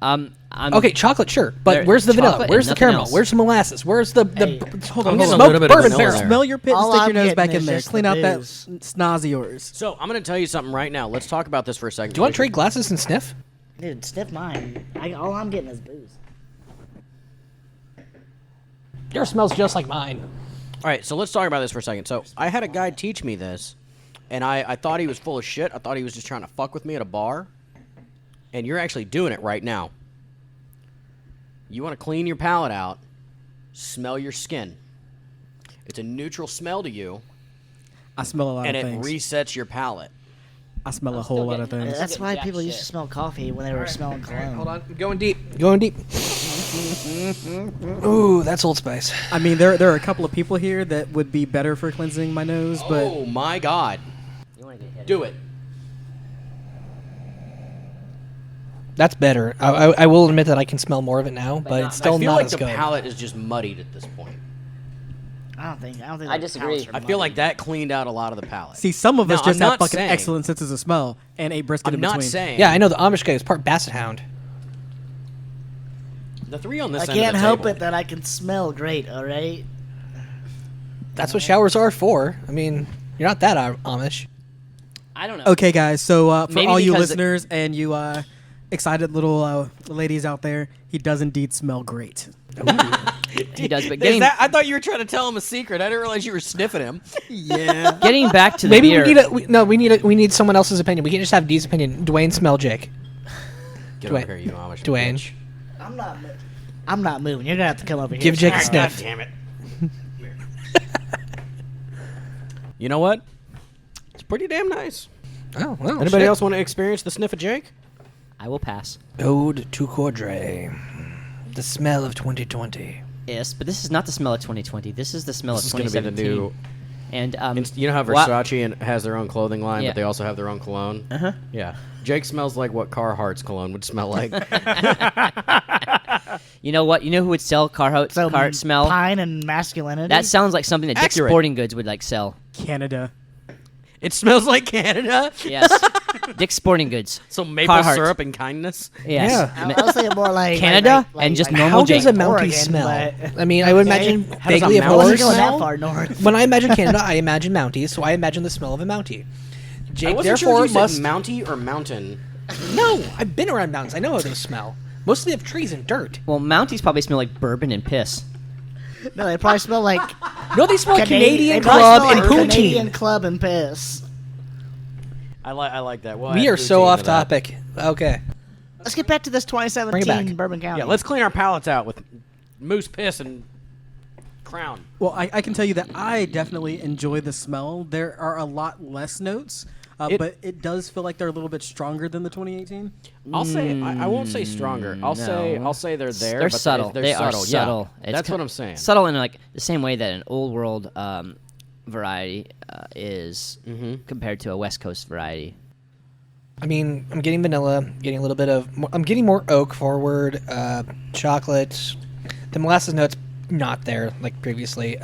okay, chocolate, sure, but There- where's the vanilla? chocolate Where's and the caramel? nothing else. Where's the molasses? Where's the Hey, hold I'm on, gonna hold on. smoke A little bit of bourbon vanilla barrel. there. Smell your pit and All stick your I'm nose getting back in is there. just Clean the out that booze. snaz of yours. So I'm gonna tell you something right now. Let's talk about this for a second. Do you want to trade glasses and sniff? Dude, sniff mine. All I'm getting is booze. Yours smells just like mine. All right, so let's talk about this for a second. So I had a guy teach me this, and I thought he was full of shit. I thought he was just trying to fuck with me at a bar, and you're actually doing it right now. You want to clean your palate out, smell your skin. It's a neutral smell to you, I smell a lot and of it things. resets your palate. I smell a whole lot of things. That's why jack people used shit. to smell coffee when they were smelling cologne. Hold on, going deep. Going deep. Ooh, that's Old Spice. I mean, there are a couple of people here that would be better for cleansing my nose, but Oh my God! You want to get hit. Do it. That's better. I will admit that I can smell more of it now, but it's still I feel not like as the good. palate is just muddied at this point. I don't think. I the disagree. palates are I feel like muddy. that cleaned out a lot of the palate. see, some of us Now, just I'm have not fucking saying- excellent senses of smell and ate brisket I'm in not between. saying. Yeah, I know the Amish guy is part Basset Hound. The three on this I end of can't the help table. it that I can smell great. All right. That's what showers are for. I mean, you're not that Amish. I don't know. Okay, guys. So for Maybe all you because listeners and you excited little ladies out there, he does indeed smell great. He does, but Is getting that, I thought you were trying to tell him a secret. I didn't realize you were sniffing him. Yeah. getting back to the Maybe beer. we need someone else's opinion. We can't just have Dee's opinion. DeWayne, smell Jake. Get Dwayne. over here, you Amish DeWayne. bitch. I'm not moving. You're gonna have to come over here. Give Jake a God sniff. damn it. You know what? It's pretty damn nice. Oh, well. Anybody else want to experience the sniff of Jake? I will pass. Ode to Cordray. The smell of 2020. Yes, but this is not the smell of 2020. This is the smell This is of going to be the 2017. new. And You know how Wha- Versace has their own clothing line, Yeah. but they also have their own cologne? Uh-huh. Yeah. Jake smells like what Carhartt's cologne would smell like. You know what? You know who would sell Carhartt smell? Pine and masculinity. That sounds like something that Dick's Accurate. Sporting Goods would like sell. Canada. It smells like Canada. Yes, Dick's Sporting Goods. So maple Carhartt. syrup and kindness. Yes. Yeah. I was thinking more like Canada and just normal How does Jake. a Mountie Oregon, smell? but- I mean, I would imagine How does a vaguely of I Mountie wasn't horse. going that smell? far north. When I imagine Canada, I imagine Mounties, so I imagine the smell of a Mountie. I Jake, wasn't sure therefore, if you must... said Mountie or Mountain. No, I've been around mountains. I know how those smell. Mostly of trees and dirt. Well, Mounties probably smell like bourbon and piss. No, they probably smell like No, they smell Canadian they probably Club smell and like Canadian poutine. Club and piss. I like that. Well, We add are so poutine off to that. topic. Okay. Let's get back to this Bring it 2017 back. Bourbon County. Yeah, let's clean our palates out with moose piss and Crown. Well, I can tell you that I definitely enjoy the smell. There are a lot less notes, but it does feel like they're a little bit stronger than the 2018. I'll say I won't say stronger. I'll say they're there. They're but subtle. They're They subtle. are subtle. Yeah, It's that's ki- what I'm saying. Subtle in like the same way that an old world variety is compared to a West Coast variety. I mean, I'm getting vanilla, getting a little bit of... I'm getting more oak forward, chocolate. The molasses note's not there like previously.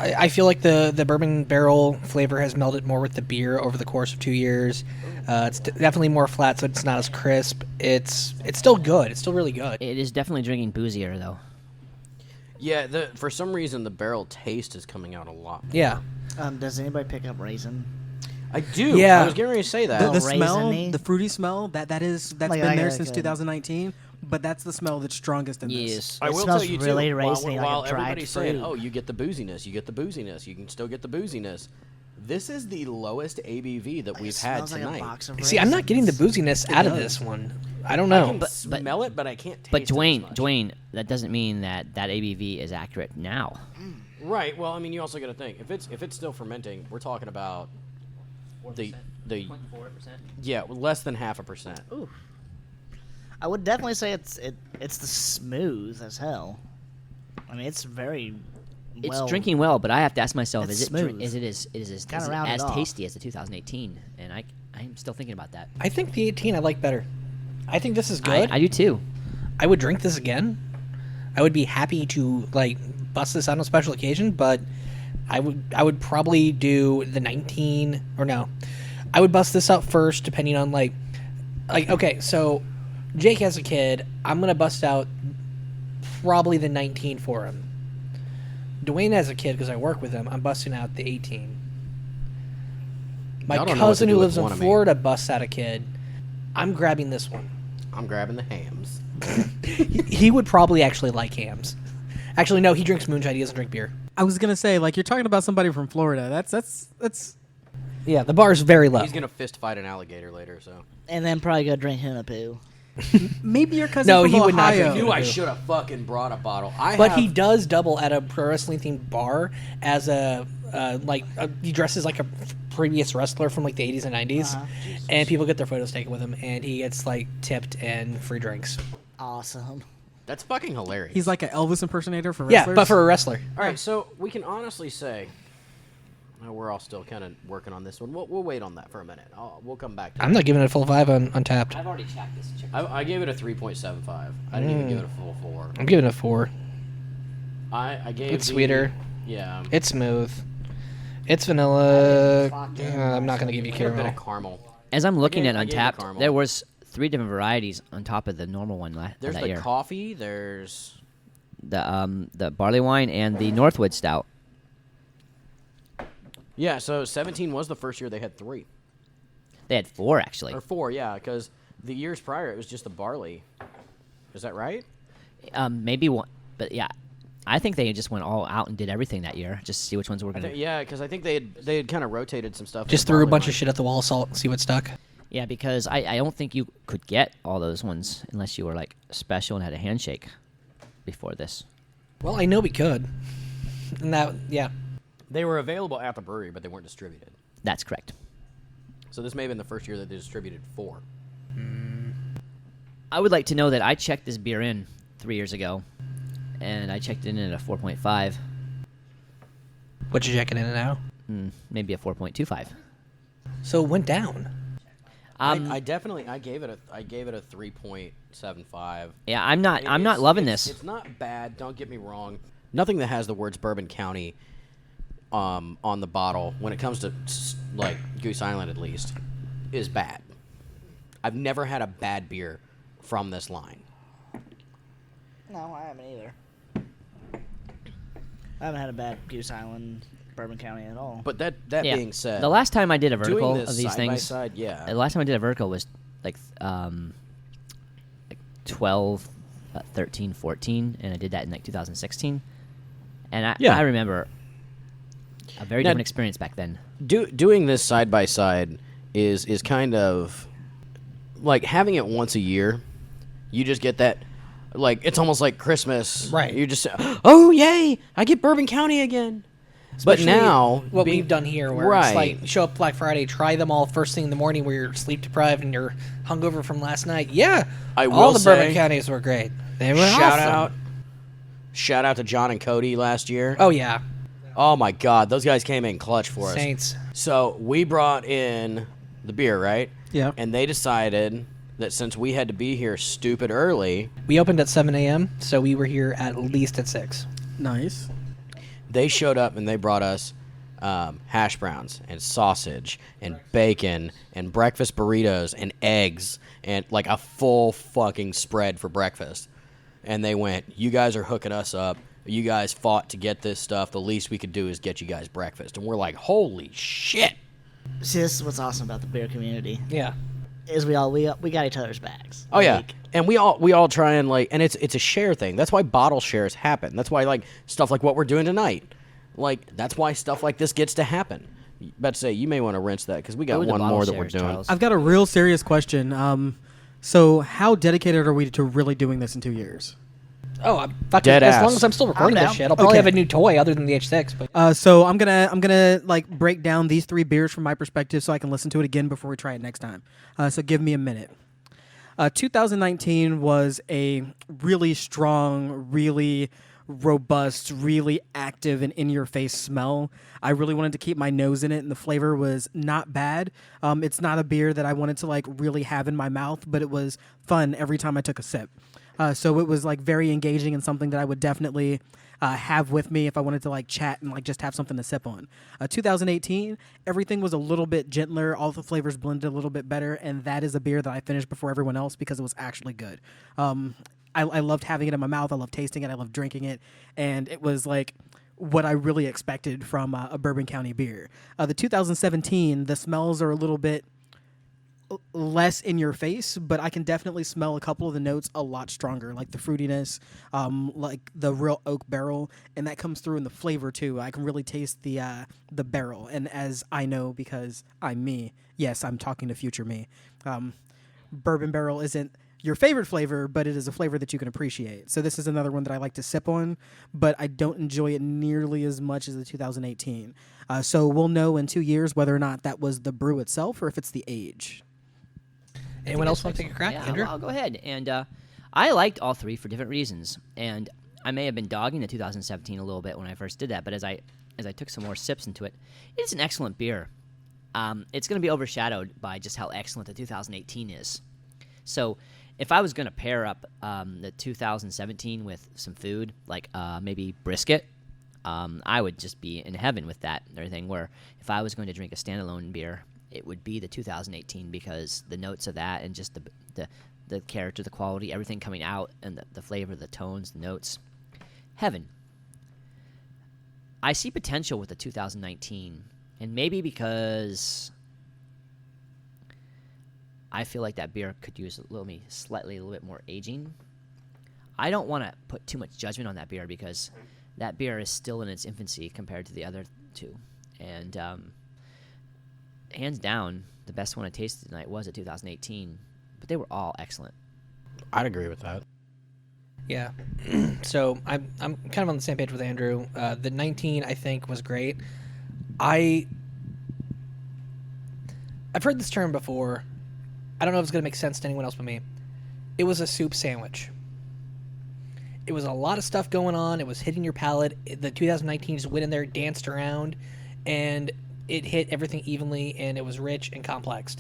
I feel like the bourbon barrel flavor has melded more with the beer over the course of 2 years. It's definitely more flat, so it's not as crisp. It's still good. It's still really good. It is definitely drinking boozier, though. Yeah, for some reason the barrel taste is coming out a lot more. Yeah. Does anybody pick up raisin? I do. Yeah. I was getting ready to say that. The smell, raisiny. the fruity smell, that's Like, been I there like since it. 2019. But that's the smell that's strongest in this. Yes. I It will smells tell you really too. raisiny, like a While dried everybody's saying, fruit. "Oh, you get the booziness, you get the booziness, you can still get the booziness," this is the lowest ABV that we've It had smells like a tonight. box of See, I'm not getting the raisins. booziness out of does. this one. I don't I know. can smell it, but I can't taste But it as Dwayne, much. Dwayne, that doesn't mean that ABV is accurate now. Right. Well, I mean, you also got to think if it's still fermenting, we're talking about the yeah, less than 0.5%. Ooh. I would definitely say it's the smooth as hell. I mean, it's very. It's drinking well, but I have to ask myself: It's is smooth. it Kinda as rounded off. tasty as the 2018? And I'm still thinking about that. I think the 18 I like better. I think this is I good. do too. I would drink this again. I would be happy to bust this out on a special occasion, but I would probably do the 19 or no. I would bust this out first, depending on okay, so Jake has a kid. I'm gonna bust out probably the 19 for him. DeWayne has a kid because I work with him. I'm busting out the 18. My Y'all don't know what to cousin do who with lives in one of me. Florida busts out a kid. I'm grabbing this one. I'm grabbing the hams. He would probably actually like hams. Actually, no, he drinks moonshine. He doesn't drink beer. I was gonna say, you're talking about somebody from Florida. That's Yeah, the bar's very low. He's gonna fist fight an alligator later, so. And then probably go drink Hunapoo. maybe your cousin No, from he would not Ohio. drink Knew I Ew. should have fucking brought a bottle. But he does double at a pro wrestling themed bar as he dresses like a previous wrestler from the 80s and 90s, and people get their photos taken with him, and he gets tipped and free drinks. Awesome. That's fucking hilarious. He's like an Elvis impersonator for Yeah, wrestlers. but for a wrestler. All right, so we can honestly say, we're all still kind of working on this one. We'll wait on that for a minute. We'll come back to I'm it. not giving it a full 5 on Untapped. I've already checked this. I gave it a 3.75. I didn't even give it a full 4. I'm giving it a 4. I gave It's the- sweeter. Yeah. It's smooth. It's vanilla. Clocked in. I'm not going to give you a bit caramel. of caramel. As I'm looking gave- at I gave it Untapped, caramel. there was 3 different varieties on top of the normal one There's that the year. coffee. There's The barley wine and the Northwood Stout. yeah. So 17 was the first year they had 3 They had 4 actually. or 4. Yeah, because the years prior it was just the barley. Is that right? Maybe one, but yeah, I think they just went all out and did everything that year just to see which ones were gonna. Yeah, because I think they had kind of rotated some stuff. with Just the threw a barley bunch wine. of shit at the wall, see what stuck. Yeah, because I don't think you could get all those ones unless you were special and had a handshake before this. Well, I know we could. And yeah. They were available at the brewery, but they weren't distributed. That's correct. So this may have been the first year that they distributed 4. I would like to know that I checked this beer in 3 years ago, and I checked it in at a 4.5, What you checking in now? maybe a 4.25. So it went down. I definitely gave it a 3.75. Yeah, I'm not It's- loving it's- this. It's not bad. Don't get me wrong. Nothing that has the words Bourbon County on the bottle, when it comes to Goose Island at least, is bad. I've never had a bad beer from this line. No, I haven't either. I haven't had a bad Goose Island, Bourbon County at all. But that Yeah. being said, The last time I did a doing vertical this of these side by things, side, yeah. the last time I did a vertical was 12, 13, 14, and I did that in 2016. And I remember a very Now- different experience back then. Doing this side by side is kind of like having it once a year. You just get that, it's almost like Christmas. Right. You just, oh yay, I get Bourbon County again. But Especially now, what being- we've done here, where it's show up Black Friday, try them all first thing in the morning where you're sleep deprived and you're hungover from last night. Yeah, I all will the Bourbon say- counties were great. They were shout awesome. out to John and Cody last year. Oh yeah, Oh my God, those guys came in clutch for us. Saints. So we brought in the beer, right? Yeah. And they decided that since we had to be here stupid early, We opened at 7 a.m., so we were here at least at 6. Nice. They showed up and they brought us hash browns and sausage and bacon and breakfast burritos and eggs and like a full fucking spread for breakfast. And they went, you guys are hooking us up. You guys fought to get this stuff. The least we could do is get you guys breakfast. And we're like, holy shit. See, this is what's awesome about the beer community. Yeah. Is we got each other's backs. Oh yeah, and we all try and like, and it's a share thing. That's why bottle shares happen. That's why like stuff like what we're doing tonight, like that's why stuff like this gets to happen. About to say you may want to rinse that because we got Ooh, the one bottle more that we're shares, doing. Charles. I've got a real serious question. So how dedicated are we to really doing this in 2 years? Oh, I'm fucking, Dead as ass. long as I'm still recording I'm this down. shit, I'll probably Okay. have a new toy other than the H6. But So I'm gonna like break down these 3 beers from my perspective so I can listen to it again before we try it next time. So give me a minute. 2019 was a really strong, really robust, really active and in-your-face smell. I really wanted to keep my nose in it, and the flavor was not bad. It's not a beer that I wanted to like really have in my mouth, but it was fun every time I took a sip. So it was like very engaging and something that I would definitely have with me if I wanted to like chat and like just have something to sip on. 2018, everything was a little bit gentler. All the flavors blended a little bit better, and that is a beer that I finished before everyone else because it was actually good. I loved having it in my mouth. I loved tasting it. I loved drinking it, and it was like what I really expected from a Bourbon County beer. The 2017, the smells are a little bit less in your face, but I can definitely smell a couple of the notes a lot stronger, like the fruitiness, like the real oak barrel, and that comes through in the flavor too. I can really taste the barrel, and as I know because I'm me, yes, I'm talking to future me. Bourbon barrel isn't your favorite flavor, but it is a flavor that you can appreciate. So this is another one that I like to sip on, but I don't enjoy it nearly as much as the 2018. So we'll know in 2 years whether or not that was the brew itself or if it's the age. anyone else want to take a crack, Yeah, Andrew? I'll go ahead. And I liked all 3 for different reasons. And I may have been dogging the 2017 a little bit when I first did that, but as I took some more sips into it, it's an excellent beer. It's going to be overshadowed by just how excellent the 2018 is. So if I was going to pair up the 2017 with some food, like maybe brisket, I would just be in heaven with that and everything, where if I was going to drink a standalone beer, it would be the 2018 because the notes of that and just the character, the quality, everything coming out, and the flavor, the tones, the notes. Heaven. I see potential with the 2019, and maybe because I feel like that beer could use a little bit more aging. I don't want to put too much judgment on that beer because that beer is still in its infancy compared to the other 2. And hands down, the best one I tasted tonight was a 2018, but they were all excellent. I'd agree with that. Yeah. So I'm kind of on the same page with Andrew. The 19 I think was great. I've heard this term before. I don't know if it's going to make sense to anyone else but me. It was a soup sandwich. It was a lot of stuff going on. It was hitting your palate. The 2019 just went in there, danced around, and it hit everything evenly, and it was rich and complex.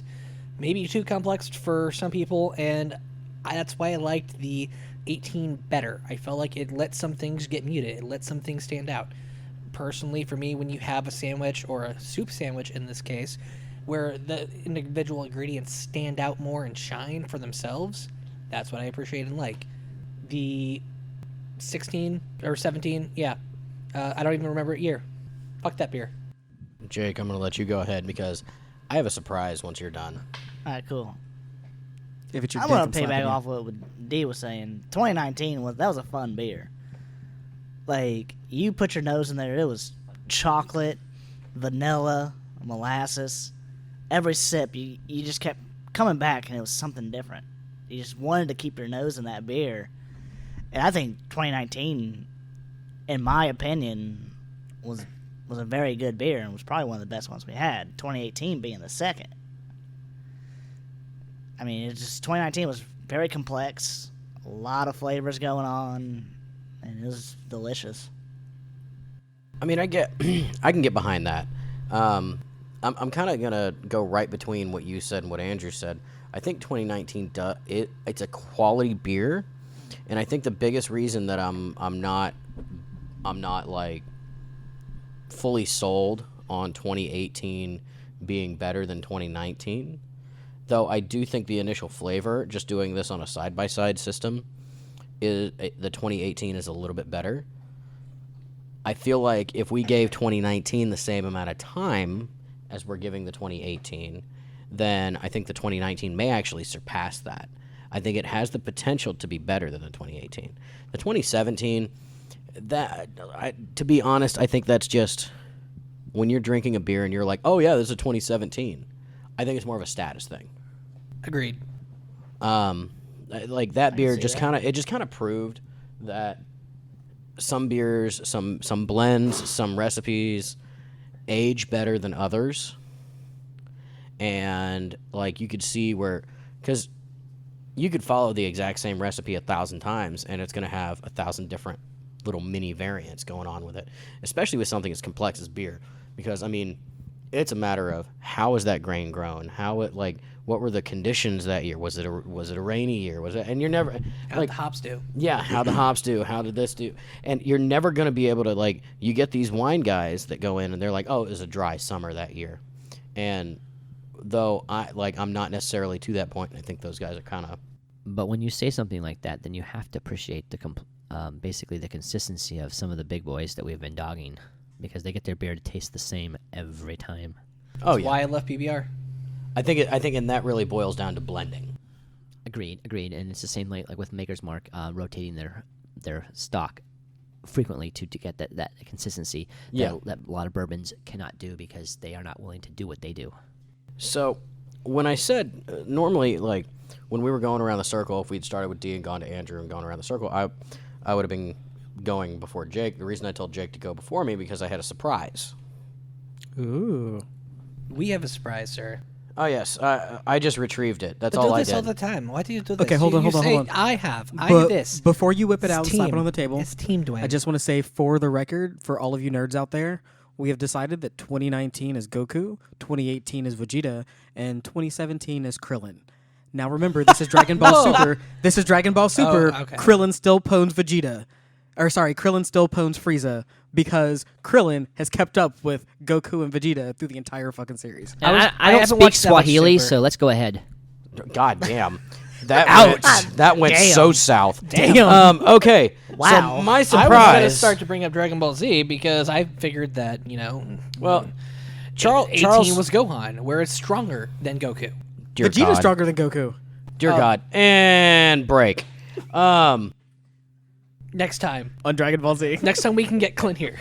Maybe too complex for some people, and that's why I liked the 18 better. I felt like it let some things get muted. It let some things stand out. Personally, for me, when you have a sandwich, or a soup sandwich in this case, where the individual ingredients stand out more and shine for themselves, that's what I appreciate and like. The 16 or 17, yeah. I don't even remember what year. Fuck that beer. Jake, I'm going to let you go ahead because I have a surprise once you're done. All right, cool. If it's your I'm dick, gonna I'm slapping piggyback you. off what D was saying. 2019 was a fun beer. Like, you put your nose in there, it was chocolate, vanilla, molasses. Every sip, you just kept coming back, and it was something different. You just wanted to keep your nose in that beer. And I think 2019, in my opinion, was a very good beer and was probably one of the best ones we had. 2018 being the second. I mean, 2019 was very complex, a lot of flavors going on, and it was delicious. I mean, I can get behind that. I'm kind of gonna go right between what you said and what Andrew said. I think 2019 it's a quality beer, and I think the biggest reason that I'm not like fully sold on 2018 being better than 2019. Though I do think the initial flavor, just doing this on a side-by-side system, is the 2018 is a little bit better. I feel like if we gave 2019 the same amount of time as we're giving the 2018, then I think the 2019 may actually surpass that. I think it has the potential to be better than the 2018. The 2017, to be honest, I think that's just when you're drinking a beer and you're like, oh yeah, this is a 2017. I think it's more of a status thing. Agreed. Like that beer just kind of proved that some beers, some blends, some recipes age better than others. And like you could see where, because you could follow the exact same recipe 1,000 times and it's going to have 1,000 different little mini variants going on with it, especially with something as complex as beer. Because I mean, it's a matter of how is that grain grown? What were the conditions that year? Was it a rainy year? And you're never How the hops do. Yeah, how the hops do, how did this do? And you're never going to be able to you get these wine guys that go in and they're like, "Oh, it was a dry summer that year." And though I'm not necessarily to that point, I think those guys are kind of. But when you say something like that, then you have to appreciate basically the consistency of some of the big boys that we've been dogging, because they get their beer to taste the same every time. Oh That's yeah. why I left BBR. I think and that really boils down to blending. Agreed. And it's the same like with Maker's Mark, rotating their stock frequently to get that consistency that a lot of bourbons cannot do because they are not willing to do what they do. So when I said normally, like when we were going around the circle, if we'd started with D and gone to Andrew and gone around the circle, I would have been going before Jake. The reason I told Jake to go before me because I had a surprise. Ooh. We have a surprise, sir. Oh yes, I just retrieved it. That's But all do I this did. all the time. Why do you do this? Okay, hold on. Say, I do this. Before you whip it out It's and slap it team. on the table, It's team, DeWayne. I just want to say, for the record, for all of you nerds out there, we have decided that 2019 is Goku, 2018 is Vegeta, and 2017 is Krillin. Now remember, this is Dragon Ball Super. This is Dragon Ball Super. okay. Krillin still pwns Vegeta. Krillin still pwns Frieza because Krillin has kept up with Goku and Vegeta through the entire fucking series. And I I don't haven't speak watched that much Swahili, Super. so let's go ahead. God damn. That went so south. Damn. Okay. Wow. So my I was going to surprise. start to bring up Dragon Ball Z because I figured that, Well, 18 Charles was Gohan, where it's stronger than Goku. Dear Vegeta's God. stronger than Goku. Dear God. And break. Next time. On Dragon Ball Z. Next time we can get Clint here.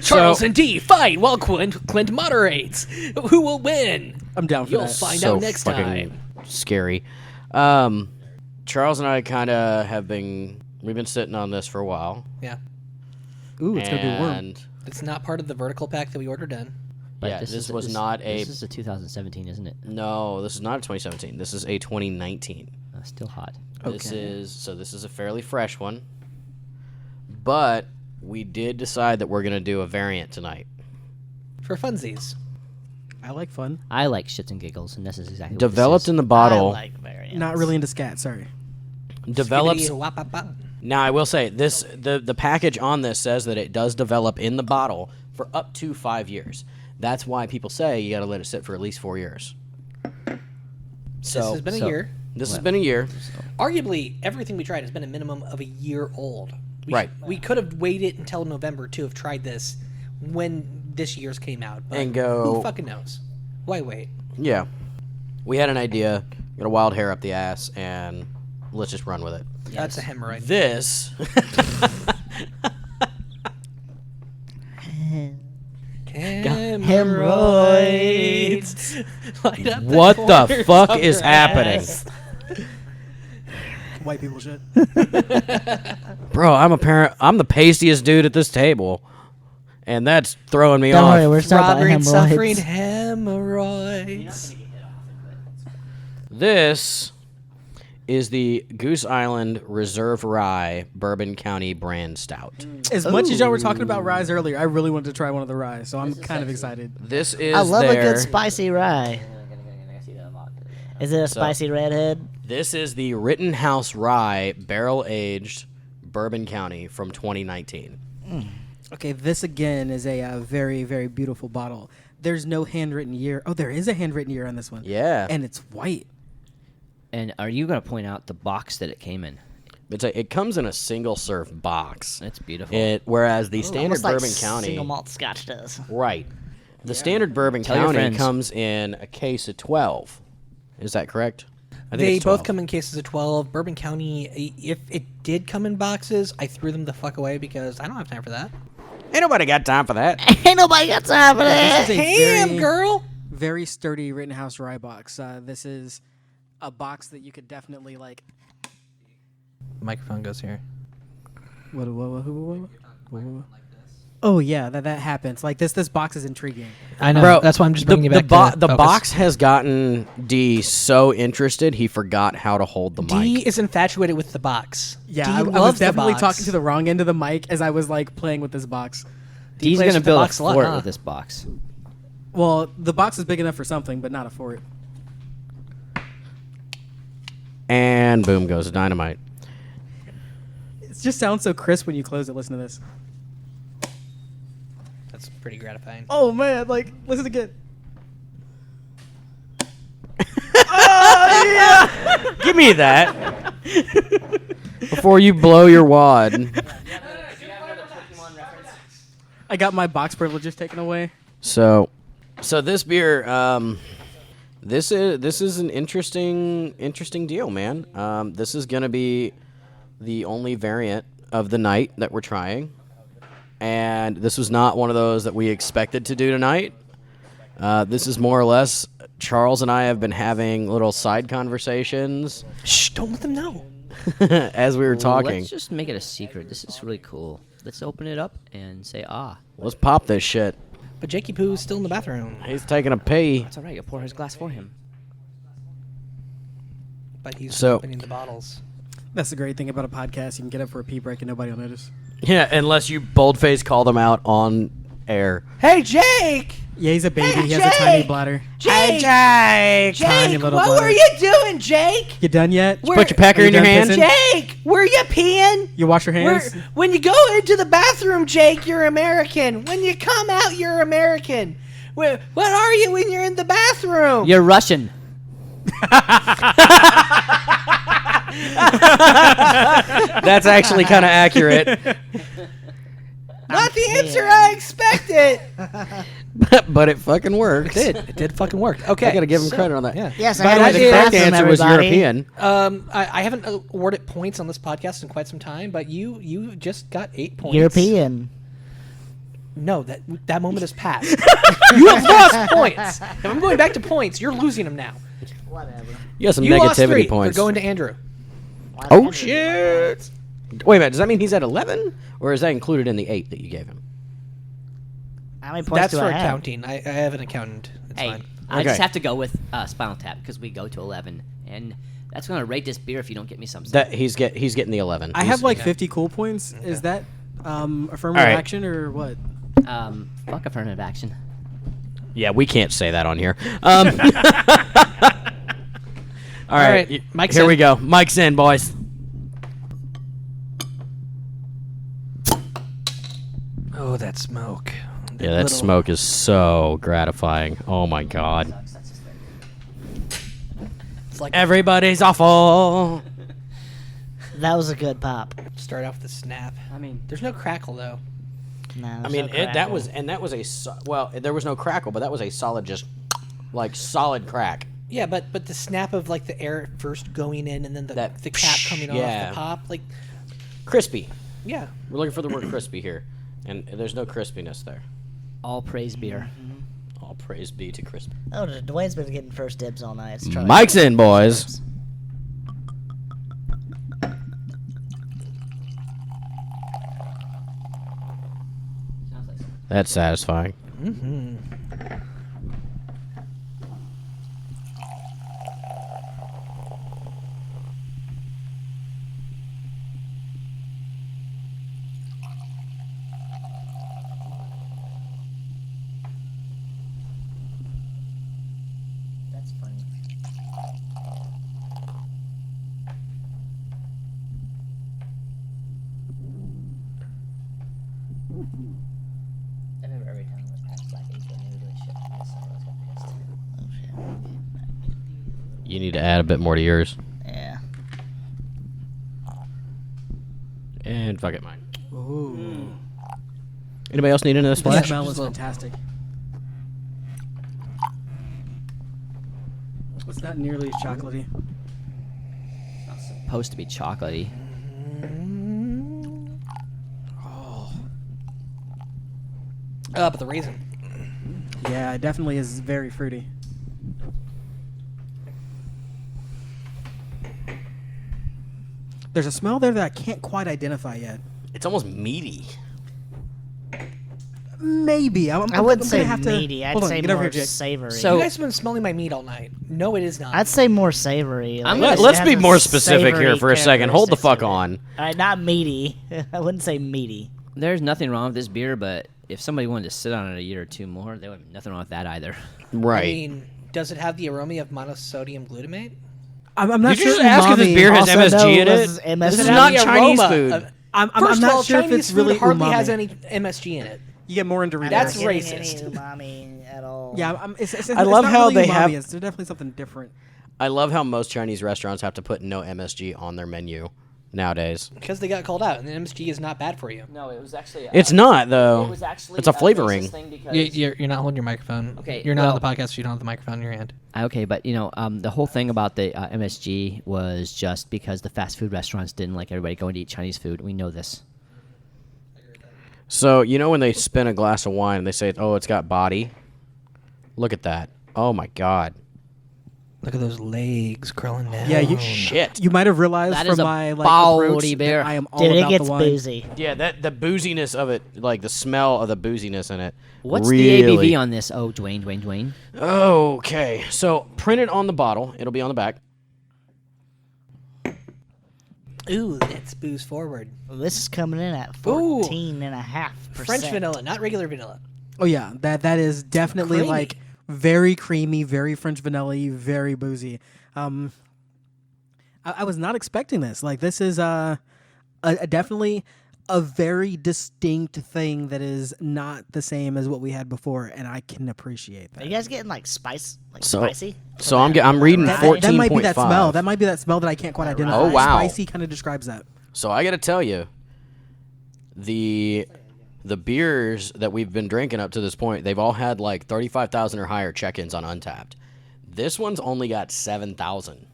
Charles and D fight while Clint moderates. Who will win? I'm down for You'll that. find so out next fucking time. scary. Charles and I kind of we've been sitting on this for a while. Yeah. Ooh, it's going to be warm. And It's not part of the vertical pack that we ordered in. But yeah, this was not a. This is a 2017, isn't it? No, this is not a 2017. This is a 2019. Still hot. This is a fairly fresh one. But we did decide that we're going to do a variant tonight. For funsies. I like fun. I like shits and giggles, and this is exactly Developed what this is. in the bottle. I like variants. Not really into scat, sorry. Develops. Skibbity wop, wop, wop. Now I will say this: the package on this says that it does develop in the bottle for up to 5 years. That's why people say you got to let it sit for at least 4 years. So This has been a year. This has been a year. Arguably, everything we tried has been a minimum of a year old. Right. We could have waited until November to have tried this when this year's came out. But And go- who fucking knows? Why wait? Yeah, we had an idea, got a wild hair up the ass, and let's just run with it. That's a hemorrhoid. This. Hemorrhoids. Light up the What the corners fuck of is your happening? ass. White people shit. Bro, I'm the pastiest dude at this table, and that's throwing me Don't off. worry, we're starting Robert suffering hemorrhoids. hemorrhoids. This is the Goose Island Reserve Rye Bourbon County brand stout. As much as y'all were talking about ryes earlier, I really wanted to try one of the ryes, so I'm kind of excited. This is I love a their, good spicy rye. Is it a spicy redhead? This is the Rittenhouse Rye Barrel Aged Bourbon County from 2019. Okay, this again is a very, very beautiful bottle. There's no handwritten year. Oh, there is a handwritten year on this one. Yeah. And it's white. And are you going to point out the box that it came in? It comes in a single serve box. That's beautiful. Whereas the standard Almost like Bourbon County, single malt Scotch does. right? The standard Bourbon Tell your County friends. comes in a case of 12. Is that correct? I think They it's both 12. come in cases of 12. Bourbon County, if it did come in boxes, I threw them the fuck away because I don't have time for that. Ain't nobody got time for that. Ain't nobody got time for that. This is a Damn, very, girl! very sturdy Rittenhouse rye box. This is a box that you could definitely like. The microphone goes here. What? Oh yeah, that happens. Like this box is intriguing. I know. Bro, that's why I'm just bringing you back to the focus. box has gotten D so interested he forgot how to hold the D mic. is infatuated with the box. Yeah, D I was loves the definitely box. talking to the wrong end of the mic as I was like playing with this box. He's plays going to with the build a box a lot, fort huh? with this box. Well, the box is big enough for something, but not a fort. And boom goes dynamite. It just sounds so crisp when you close it. Listen to this. That's pretty gratifying. Oh man, like listen again. Give me that before you blow your wad. I got my box privileges taken away. So this beer, this is an interesting deal, man. This is gonna be the only variant of the night that we're trying, and this was not one of those that we expected to do tonight. This is more or less Charles and I have been having little side conversations Shh! Don't let them know. as we were talking. Let's just make it a secret. This is really cool. Let's open it up and say, ah. Let's pop this shit. But Jakey Poo's still in the bathroom. He's taking a pee. That's all right. You'll pour his glass for him. But he's So- opening the bottles. That's the great thing about a podcast. You can get up for a pee break and nobody will notice. Yeah, unless you boldface call them out on air. Hey, Jake! Yeah, he's a baby. Hey, He has a tiny Jake! bladder. Jake! Tiny Jake, little what bladder. were you doing, Jake? You done yet? Put your pecker Are you in your done hand. pissing? Jake, were you peeing? You wash your hands? When you go into the bathroom, Jake, you're American. When you come out, you're American. What are you when you're in the bathroom? You're Russian. That's actually kind of accurate. Not the answer I expected. But it fucking works. It did fucking work. Okay. I gotta give him credit on that. Yeah. Yes, I By the way, had to the use the correct bathroom, answer was everybody. European. I haven't awarded points on this podcast in quite some time, but you just got 8 points. European. No, that moment has passed. You have lost points. If I'm going back to points, you're losing them now. Whatever. You got some You lost 3. negativity points. They're going to Andrew. Oh shit! Wait a minute. Does that mean he's at 11, or is that included in the 8 that you gave him? How many points That's do for I have? accounting. I have an accountant. It's Hey, fine. I just Okay. have to go with Spinal Tap because we go to 11. And that's going to rate this beer if you don't get me some. That he's getting the 11. I He's- have like 50 cool points. Is that affirmative All right. action or what? Fuck affirmative action. Yeah, we can't say that on here. All right, right, Mike's here in. we go. Mike's in, boys. Oh, that smoke. Yeah, that smoke is so gratifying. Oh my god. It's like Everybody's awful. That was a good pop. start off with a snap. I mean, There's no crackle though. No, I there's mean, no that crackle. was there was no crackle, but that was a solid, just like solid crack. Yeah, but the snap of like the air first going in and then the That cap coming off yeah. the pop, like Crispy. yeah. We're looking for the word crispy here, and there's no crispiness there. all praise beer. All praise be to crispy. Oh, DeWayne's been getting first dibs all night. Let's try Mike's in, boys. That's satisfying. That's funny. I remember every time it was past Black Age when they were doing shit like this, I always got pissed. You need to add a bit more to yours. Yeah. And fuck it, mine. Ooh. Anybody else need another The splash? smell is fantastic. It's not nearly as chocolatey. It's supposed to be chocolatey. But the raisin. Yeah, it definitely is very fruity. There's a smell there that I can't quite identify yet. It's almost meaty. Maybe. I wouldn't say gonna have to, meaty. I'd hold on, say get over more here, Jake. savory. So- You guys have been smelling my meat all night. No, it is not. I'd say more savory. I'm Like, gonna- Let's it be has a more specific here savory for a second. Hold the fuck characteristics to on. it. All right, not meaty. I wouldn't say meaty. There's nothing wrong with this beer, but if somebody wanted to sit on it a year or two more, there would be nothing wrong with that either. Right. I mean, does it have the aroma of monosodium glutamate? I'm not Did you sure. just ask if this umami- beer has Also, MSG no, in it? this is MSG. This is Does it not have the Chinese aroma food. of- I'm First not of all, sure if Chinese it's food really hardly umami. has any MSG in it. You get more into I'm That's not getting racist. Any umami at all. Yeah, it's I love not how really they umami. have- It's definitely something different. I love how most Chinese restaurants have to put no MSG on their menu nowadays. Because they got called out, and the MSG is not bad for you. No, it was actually. It's not, though. It was actually. It's a flavoring. Thing because, You're not holding your microphone. Okay, You're not on well- the podcast, so you don't have the microphone in your hand. Okay, but the whole thing about the MSG was just because the fast food restaurants didn't like everybody going to eat Chinese food. We know this. So, you know when they spin a glass of wine and they say, oh, it's got body? Look at that. Oh, my God. Look at those legs curling down. Yeah, you Shit. You might have realized That from is a my bawdy approach beer. that I am all Dude, it about gets the wine. boozy. Yeah, the booziness of it, like the smell of the booziness in it. What's really... the ABV on this? Oh, Dwayne. Okay, so printed on the bottle. It'll be on the back. Ooh, that's booze forward. Well, this is coming in at Ooh. 14.5%. French vanilla, not regular vanilla. Oh yeah, that is definitely creamy. like very creamy, very French vanilla-y, very boozy. I was not expecting this. Like this is definitely a very distinct thing that is not the same as what we had before, and I can appreciate Are that. you guys getting like spicy? So I'm reading That- 14.5. That might be that smell. That might be that smell that I can't quite identify. Oh, wow. Spicy kind of describes that. So I got to tell you, the beers that we've been drinking up to this point, they've all had like 35,000 or higher check-ins on Untapped. This one's only got 7,000.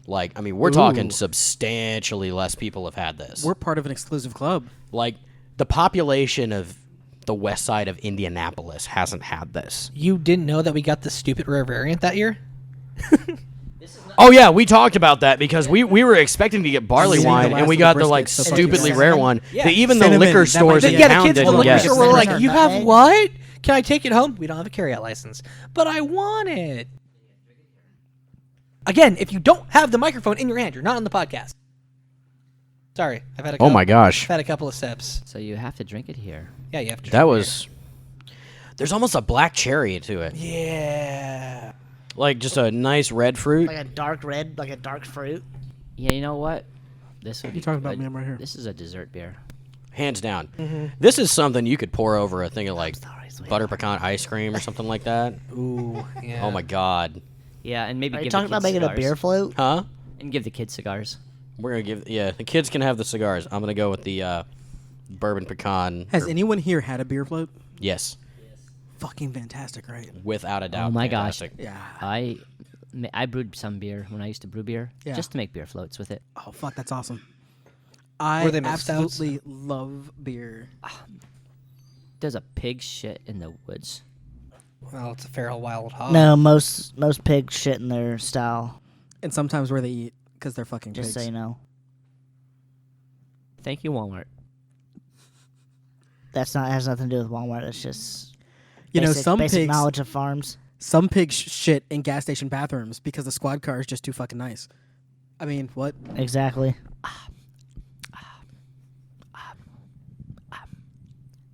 Like, I mean, we're talking Ooh. substantially less people have had this. We're part of an exclusive club. Like, the population of the west side of Indianapolis hasn't had this. You didn't know that we got the stupid rare variant that year? Oh, yeah, we talked about that because we were expecting to get barley Seeing the wine, last and we of got the the, like, briskets, so fucking stupidly cinnamon. rare one Yeah. that even the Cinnamon, liquor that stores might in be- Yeah, town the kids at the didn't liquor get. store were like, Cinnamon you have nutmeg. what? Can I take it home? We don't have a carryout license. But I want it. Again, if you don't have the microphone in your hand, you're not on the podcast. Sorry, I've had a Oh, my gosh. I've had a couple of sips. So you have to drink it here. Yeah, you have to. That drink was... There's almost a black cherry to it. beer. Yeah. Like, just a nice red fruit. Like a dark red, like a dark fruit. Yeah, you know what? This would be talking about good. me, I'm right here. This is a dessert beer. Hands down. This is something you could pour over a thing of, like, sorry, sweetheart. butter pecan ice cream or something like that. Ooh. Yeah. Oh, my God. Yeah, and maybe Are you give talking the about kids making a cigars. beer float? Huh? And give the kids cigars. We're going to give... Yeah, the kids can have the cigars. I'm going to go with the bourbon pecan. Has anyone here had a beer float? Yes. Fucking fantastic, right? Without a doubt. Oh my gosh. Fantastic. Yeah. I brewed some beer when I used to brew beer, Yeah. just to make beer floats with it. Oh fuck, that's awesome. I Were they mixed stouts? absolutely love beer. There's a pig shit in the woods. Well, it's a feral wild hog. No, most pigs shit in their style. And sometimes where they eat because they're fucking Just pigs. so you know. Thank you, Walmart. That's not has nothing to do with Walmart. It's just You know, basic, some basic pigs, knowledge of farms. some pigs shit in gas station bathrooms because the squad car is just too fucking nice. I mean, what? Exactly.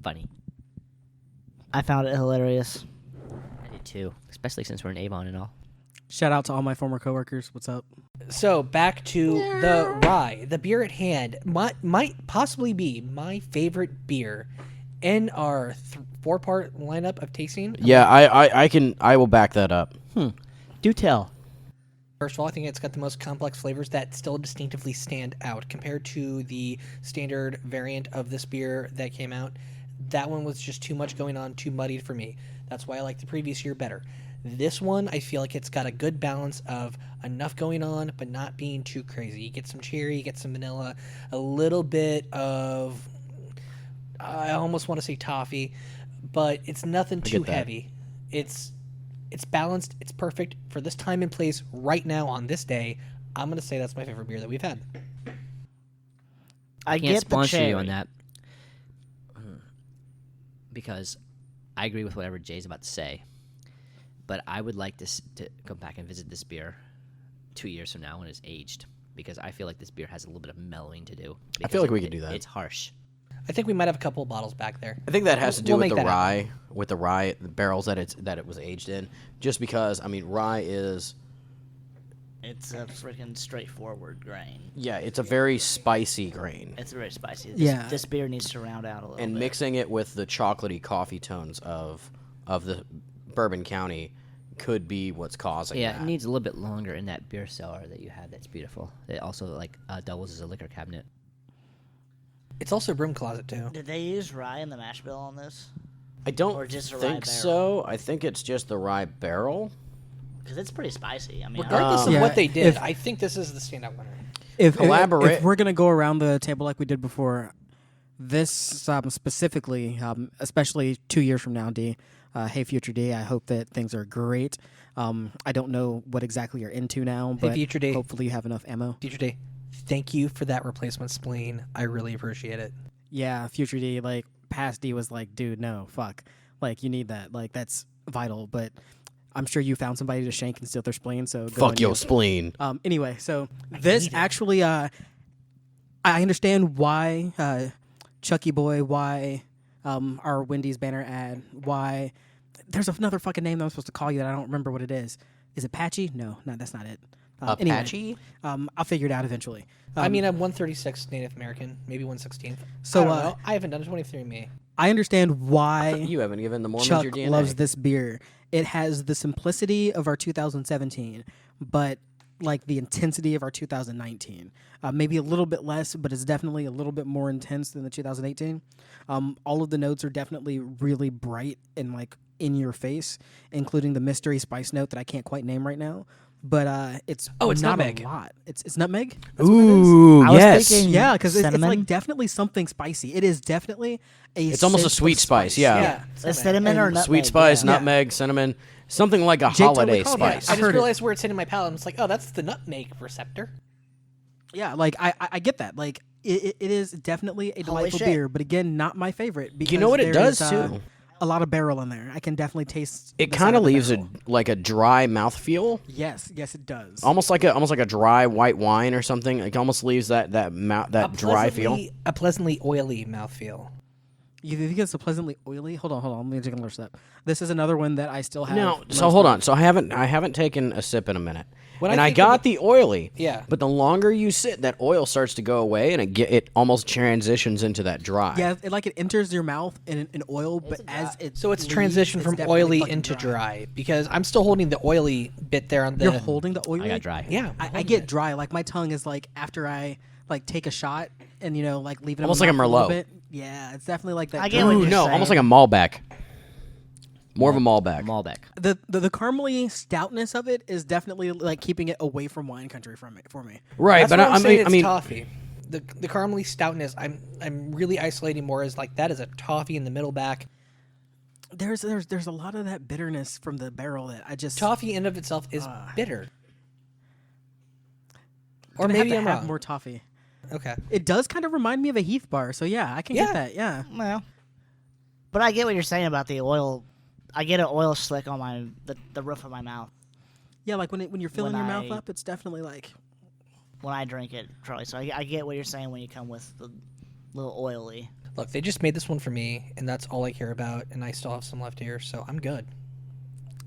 Funny. I found it hilarious. I did too, especially since we're in Avon and all. Shout out to all my former coworkers. What's up? So back to the rye. The beer at hand might possibly be my favorite beer in our 4-part lineup of tasting. Yeah, I will back that up. Do tell. First of all, I think it's got the most complex flavors that still distinctively stand out compared to the standard variant of this beer that came out. That one was just too much going on, too muddied for me. That's why I like the previous year better. This one, I feel like it's got a good balance of enough going on, but not being too crazy. You get some cherry, you get some vanilla, a little bit of, I almost want to say toffee, but it's nothing too heavy. It's balanced. It's perfect for this time and place right now on this day. I'm going to say that's my favorite beer that we've had. I Can't get the sponsor cherry. you on that because I agree with whatever Jay's about to say, but I would like to go back and visit this beer 2 years from now when it's aged, because I feel like this beer has a little bit of mellowing to do. I feel like we could do that. It's harsh. I think we might have a couple of bottles back there. I think that has to do We'll with make the that happen. rye, the barrels that it was aged in. Just because, I mean, rye is, It's a freaking straightforward grain. yeah, it's a very spicy grain. It's very spicy. Yeah. This beer needs to round out a little And bit. mixing it with the chocolatey coffee tones of the Bourbon County could be what's causing Yeah, that. it needs a little bit longer in that beer cellar that you have. That's beautiful. It also doubles as a liquor cabinet. It's also a broom closet, too. Did they use rye in the mash bill on this? I don't Or just a rye think barrel? so. I think it's just the rye barrel. Because it's pretty spicy. I mean, Regardless of Yeah, what they did, if- I think this is the standout winner. If Elaborate. if we're gonna go around the table like we did before, this specifically, especially 2 years from now, D. Hey, future D. I hope that things are great. I don't know what exactly you're into now, but future D. hopefully you have enough ammo. Future Day, thank you for that replacement spleen. I really appreciate it. Yeah, future D. Like past D was like, dude, no, fuck. Like you need that. Like that's vital. But I'm sure you found somebody to shank and steal their spleen. So good on Fuck you. your spleen. Anyway, so this actually, I understand why Chucky Boy, why our Wendy's banner ad, why there's another fucking name that I'm supposed to call you that I don't remember what it is. Is it Patchy? No, that's not it. Anyway, Apache? I'll figure it out eventually. I mean, I'm 136th Native American, maybe 116th. So, I don't know. I haven't done a 23andMe. I understand why You haven't given the Mormons Chuck your DNA. loves this beer. It has the simplicity of our 2017, but like the intensity of our 2019. Maybe a little bit less, but it's definitely a little bit more intense than the 2018. All of the notes are definitely really bright and like in your face, including the mystery spice note that I can't quite name right now. But it's It's not nutmeg. a lot. It's nutmeg. Ooh, I was yes. thinking- Yeah, because it's Cinnamon? like definitely something spicy. It is definitely a. It's almost a sense of sweet spice, yeah. Yeah. a cinnamon or And nutmeg? Sweet spice, yeah. nutmeg, cinnamon, something like a Jake totally holiday called it. spice. I I've just heard it. realized where it's hitting my palate. I'm just like, oh, that's the nutmeg receptor. Yeah, like I get that. Like it is definitely a delightful shit. beer, but again, not my favorite. Because You know what it there does, is, too? A lot of barrel in there. I can definitely taste. It the kind sound of the leaves barrel. like a dry mouthfeel, Yes, it does. almost like a dry white wine or something. It almost leaves that dry feel. A pleasantly oily mouthfeel. You think it's a pleasantly oily? Hold on. Let me take another step. This is another one that I still have. No, so most hold of. on. So I haven't taken a sip in a minute, When and I I think of got the oily. Yeah. But the longer you sit, that oil starts to go away, and it almost transitions into that dry. Yeah, it enters your mouth in oil, but as it So it's leaves, transition it's from definitely oily fucking into dry because I'm still holding the oily bit there on the. You're holding the oily. I got dry. Yeah. I get dry. Like my tongue is like after I like take a shot and like leave it in Almost my like a mouth little Merlot. bit. Yeah, it's definitely like that. I get dry- what Ooh, you're no, saying. almost like a Malbec. More of a Malbec. Malbec. The caramely stoutness of it is definitely like keeping it away from wine country for me. Right, That's but what I'm saying I it's mean, toffee. The caramely stoutness, I'm really isolating more as like that is a toffee in the middle back. There's a lot of that bitterness from the barrel that I just Toffee in of itself is bitter. Or gonna have maybe to I'm have wrong. more toffee. Okay. It does kind of remind me of a Heath bar, so yeah, I can Yeah. get that. Yeah, Well, but I get what you're saying about the oil. I get an oil slick on the roof of my mouth yeah, like when you're filling When your mouth I- up, it's definitely like when I drink it, Charlie. So I get what you're saying when you come with the little oily. Look, they just made this one for me, and that's all I care about, and I still have some left here, so I'm good.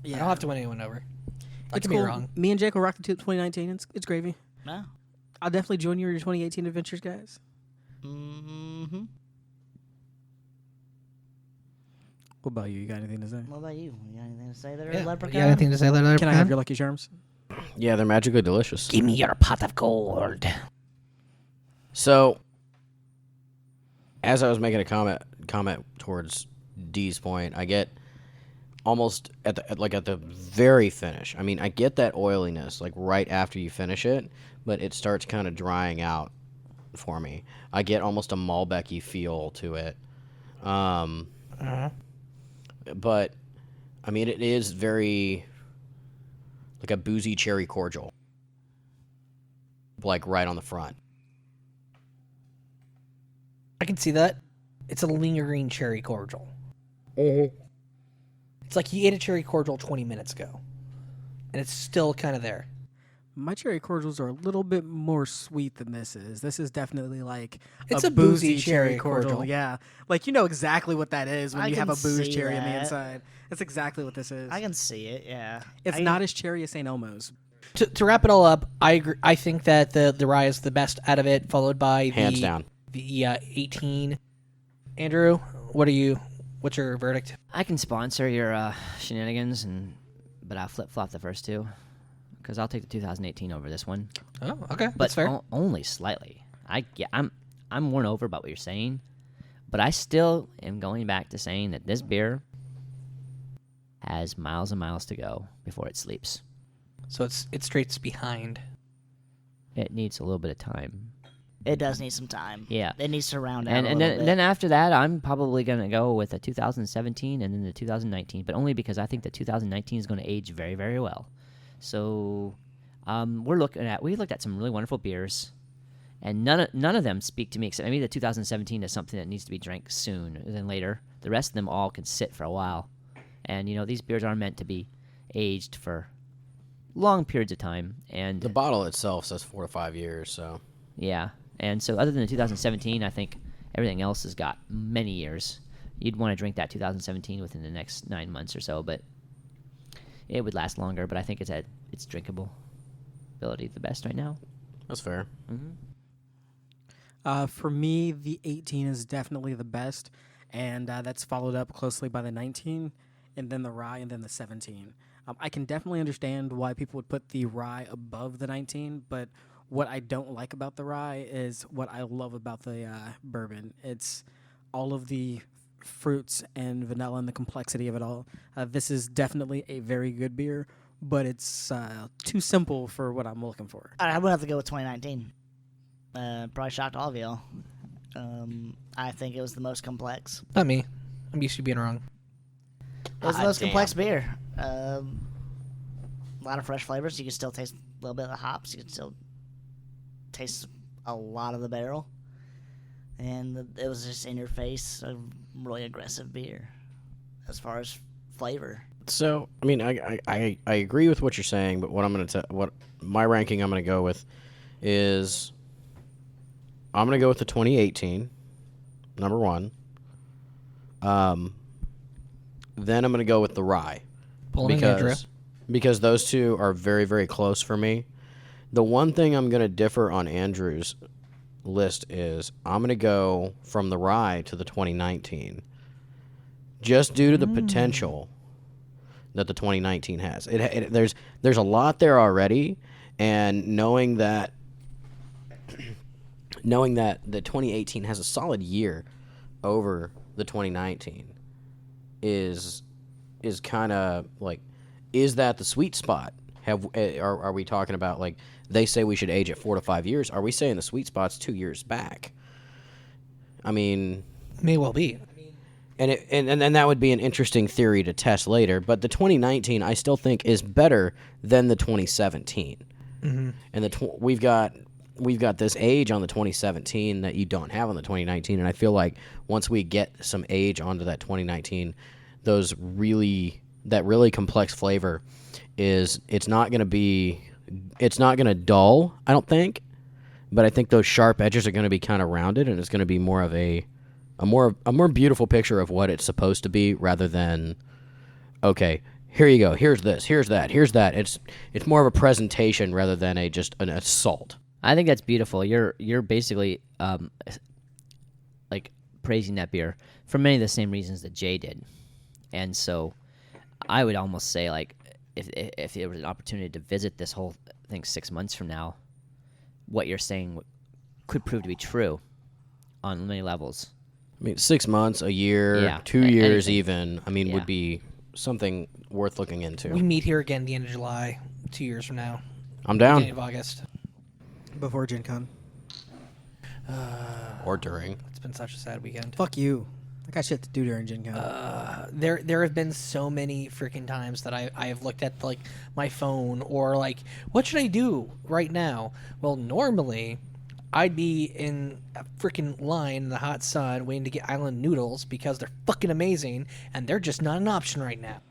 yeah. I don't have to win anyone over. Don't It's get me cool. wrong. Me and Jake will rock the 2019. It's gravy. No. I'll definitely join you in your 2018 adventures, guys. Mm-hmm. What about you? You got anything to say? What about you? You got anything to say there, Yeah. Leprechaun? You got anything to say there, Can I have your Lucky Charms? Yeah, they're magically delicious. Give me your pot of gold. So, as I was making a comment towards D's point, I get almost at the very finish. I mean, I get that oiliness like right after you finish it, but it starts kind of drying out for me. I get almost a Malbec-y feel to it. But I mean, it is very like a boozy cherry cordial, like right on the front. I can see that. It's a lingering cherry cordial. It's like you ate a cherry cordial 20 minutes ago, and it's still kind of there. My cherry cordials are a little bit more sweet than this is. This is definitely like It's a boozy cherry cordial. cordial. Yeah. Like, you know exactly what that is when I you have can a booze see cherry on the that. inside. That's exactly what this is. I can see it, yeah. It's not as cherry as St. Elmo's. To wrap it all up, I agree. I think that the rye is the best out of it, followed by Hands down. the 18. Andrew, what's your verdict? I can sponsor your shenanigans, but I'll flip-flop the first two, because I'll take the 2018 over this one. Oh, okay, But that's fair. only slightly. I'm won over about what you're saying, but I still am going back to saying that this beer has miles and miles to go before it sleeps. So it straight's behind. It needs a little bit of time. It does need some time. Yeah. It needs to round out And a and little bit. then after that, I'm probably going to go with a 2017 and then the 2019, but only because I think the 2019 is going to age very, very well. So we looked at some really wonderful beers, and none of them speak to me except maybe the 2017 is something that needs to be drank soon than later. The rest of them all can sit for a while, and these beers are meant to be aged for long periods of time. And The bottle itself says 4 to 5 years, so yeah, and so other than the 2017, I think everything else has got many years. You'd want to drink that 2017 within the next 9 months or so, but it would last longer. But I think it's at its drinkable ability the best right now. that's fair. For me, the 18 is definitely the best, and that's followed up closely by the 19, and then the rye, and then the 17. I can definitely understand why people would put the rye above the 19, but what I don't like about the rye is what I love about the bourbon. It's all of the fruits and vanilla and the complexity of it all. This is definitely a very good beer, but it's too simple for what I'm looking for. I would have to go with 2019. Probably shocked all of y'all. I think it was the most complex. Not me. I'm used to being wrong. It was the most complex beer. A lot of fresh flavors. You can still taste a little bit of the hops. You can still taste a lot of the barrel. And it was just in your face, a really aggressive beer as far as flavor. So, I mean, I agree with what you're saying, but what my ranking I'm going to go with is I'm going to go with the 2018, number one. Then I'm going to go with the rye. Pulling Andrew. Because those two are very, very close for me. The one thing I'm going to differ on Andrew's list is I'm going to go from the rye to the 2019 just due to the potential that the 2019 has. There's a lot there already, and knowing that the 2018 has a solid year over the 2019 is kind of like, is that the sweet spot? Are we talking about, like, they say we should age at 4 to 5 years? Are we saying the sweet spot's 2 years back? I mean, May well be. and that would be an interesting theory to test later. But the 2019, I still think, is better than the 2017. Mm-hmm. And we've got this age on the 2017 that you don't have on the 2019. And I feel like once we get some age onto that 2019, that really complex flavor it's not going to dull, I don't think, but I think those sharp edges are going to be kind of rounded, and it's going to be more of a more beautiful picture of what it's supposed to be, rather than, okay, here you go, here's this, here's that, here's that. It's more of a presentation rather than just an assault. I think that's beautiful. You're basically like praising that beer for many of the same reasons that Jay did. And so I would almost say, like, if there was an opportunity to visit this whole thing 6 months from now, what you're saying could prove to be true on many levels. I mean, 6 months, a year, Yeah, 2 years anything. even, I mean, Yeah. would be something worth looking into. We meet here again the end of July, 2 years from now, I'm beginning down. of August. Before Gen Con. Or during. It's been such a sad weekend. Fuck you. I got shit to do during Gen Con. There have been so many freaking times that I have looked at like my phone or like, what should I do right now? Well, normally I'd be in a freaking line in the hot sun waiting to get island noodles because they're fucking amazing, and they're just not an option right now.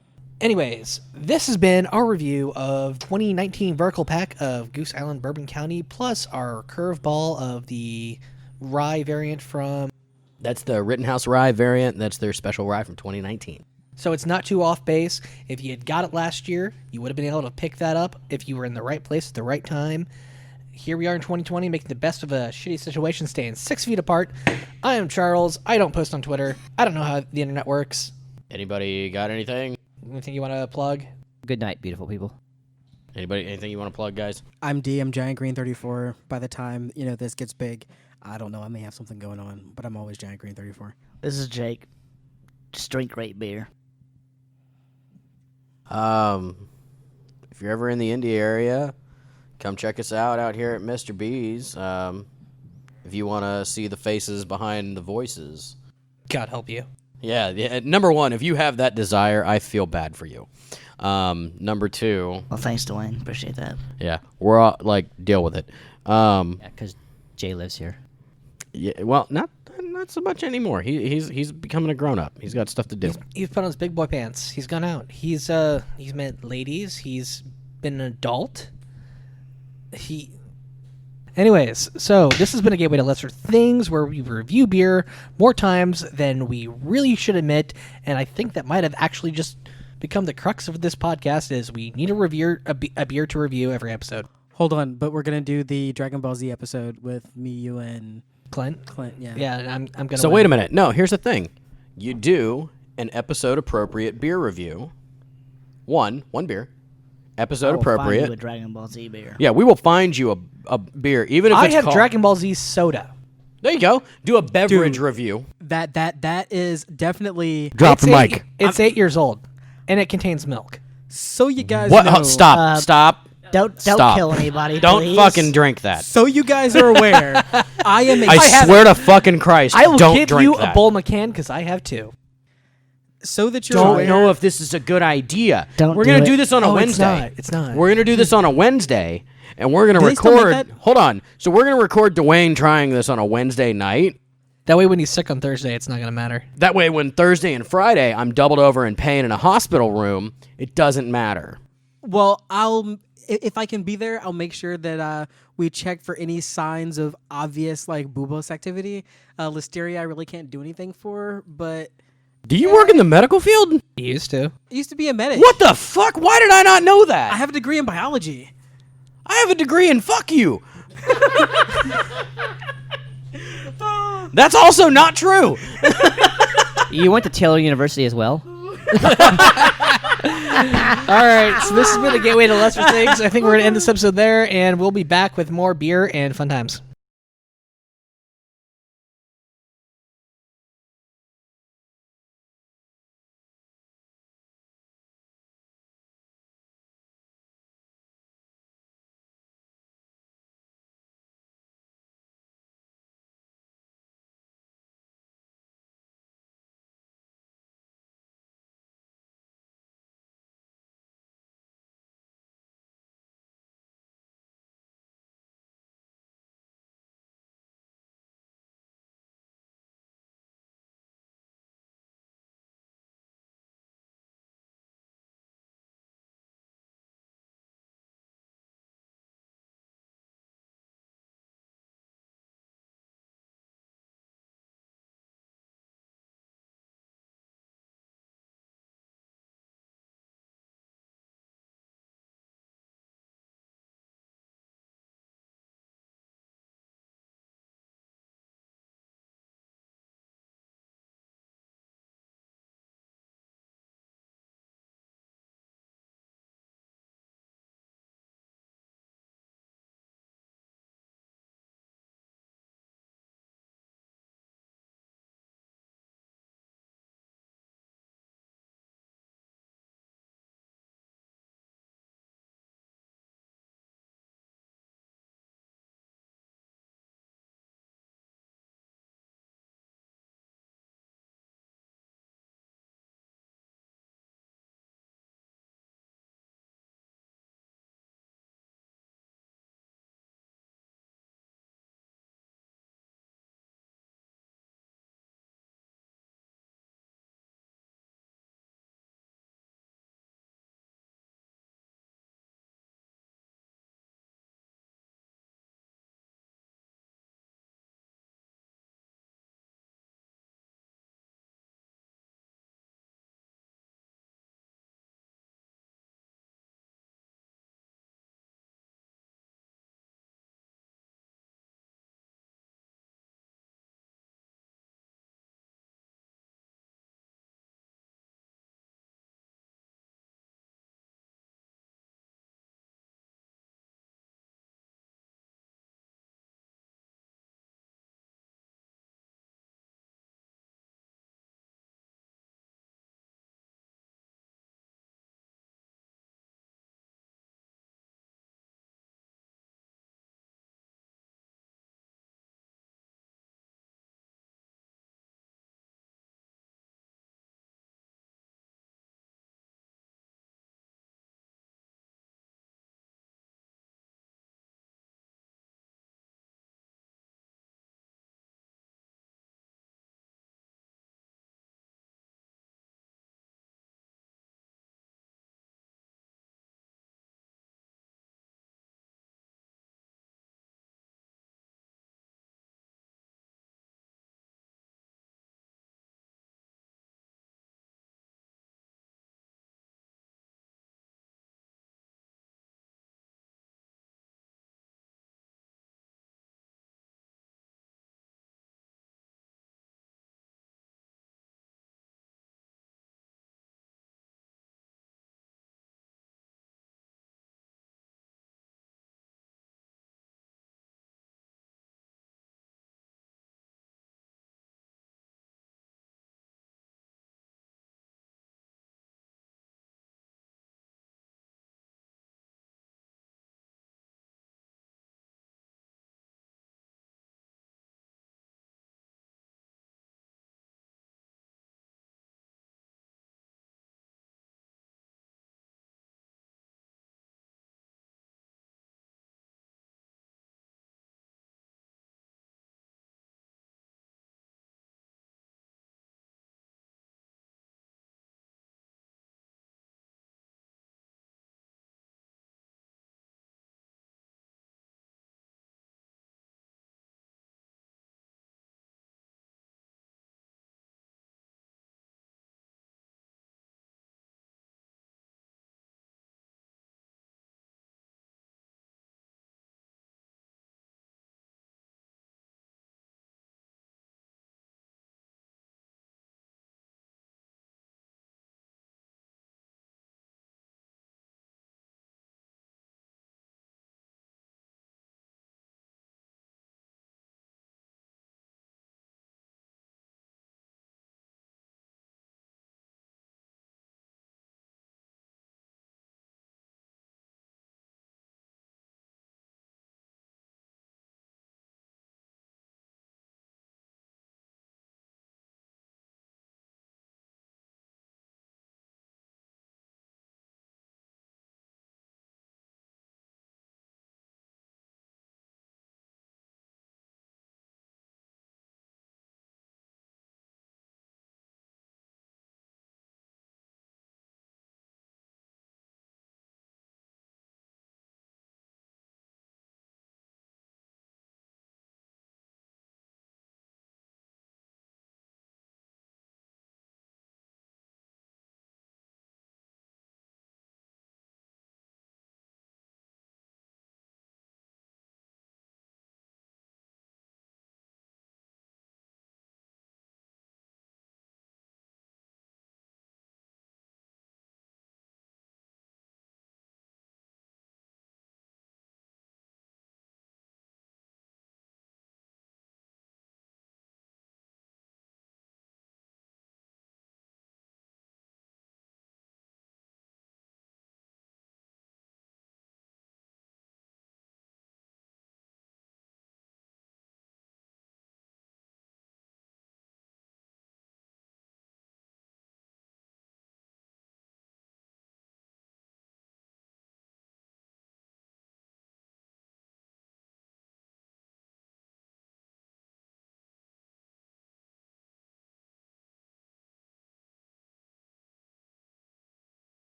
Anyways, this has been our review of 2019 Vertical Pack of Goose Island Bourbon County, plus our curveball of the rye variant from... That's the Rittenhouse Rye variant. That's their special rye from 2019. So it's not too off base. If you had got it last year, you would have been able to pick that up if you were in the right place at the right time. Here we are in 2020, making the best of a shitty situation, staying 6 feet apart. I am Charles. I don't post on Twitter. I don't know how the internet works. Anybody got anything? Anything you want to plug? Good night, beautiful people. Anything you want to plug, guys? I'm D. I'm Giant Green 34. By the time this gets big, I don't know. I may have something going on, but I'm always Giant Green 34. This is Jake. Just drink great beer. If you're ever in the Indy area, come check us out here at Mr. B's. If you want to see the faces behind the voices. God help you. Yeah, number one, if you have that desire, I feel bad for you. Number two, Well, thanks, DeWayne. Appreciate that. yeah, we're all, deal with it. Yeah, because Jay lives here. Yeah, well, not so much anymore. He's becoming a grown up. He's got stuff to do. He's put on his big boy pants. He's gone out. He's met ladies. He's been an adult. Anyways, so this has been a Gateway to Lesser Things, where we review beer more times than we really should admit, and I think that might have actually just become the crux of this podcast, is we need a beer to review every episode. Hold on, but we're gonna do the Dragon Ball Z episode with me, you, and Clint? Clint. Yeah. Yeah, I'm gonna So win. wait a minute. No, here's the thing. You do an episode appropriate beer review. One beer. Episode I will find appropriate. you a Dragon Ball Z beer. Yeah, we will find you a beer, even if I it's have called... Dragon Ball Z soda. There you go. Do a beverage Dude. review. That is definitely It's 8 years old, and it contains milk. so you guys What? know. Stop. Don't Stop. kill anybody. Don't please. fucking drink that. So you guys are aware, I am. I swear to fucking Christ, I will don't give drink you that. a Bull McCann because I have two. So that you're Don't aware, know if this is a good idea. Don't We're do gonna it. do this on a Oh, it's Wednesday. not. It's not. We're gonna do this on a Wednesday, and we're gonna Do they still make record. that? Hold on. So we're gonna record DeWayne trying this on a Wednesday night. That way, when he's sick on Thursday, it's not going to matter. That way, when Thursday and Friday I'm doubled over in pain in a hospital room, it doesn't matter. Well, if I can be there, I'll make sure that we check for any signs of obvious buboes activity. Listeria, I really can't do anything for, but Do you work in the medical field? He used to. I used to be a medic. What the fuck? Why did I not know that? I have a degree in biology. I have a degree in fuck you. That's also not true. You went to Taylor University as well? All right, so this has been a Gateway to Lesser Things. I think we're going to end this episode there, and we'll be back with more beer and fun times.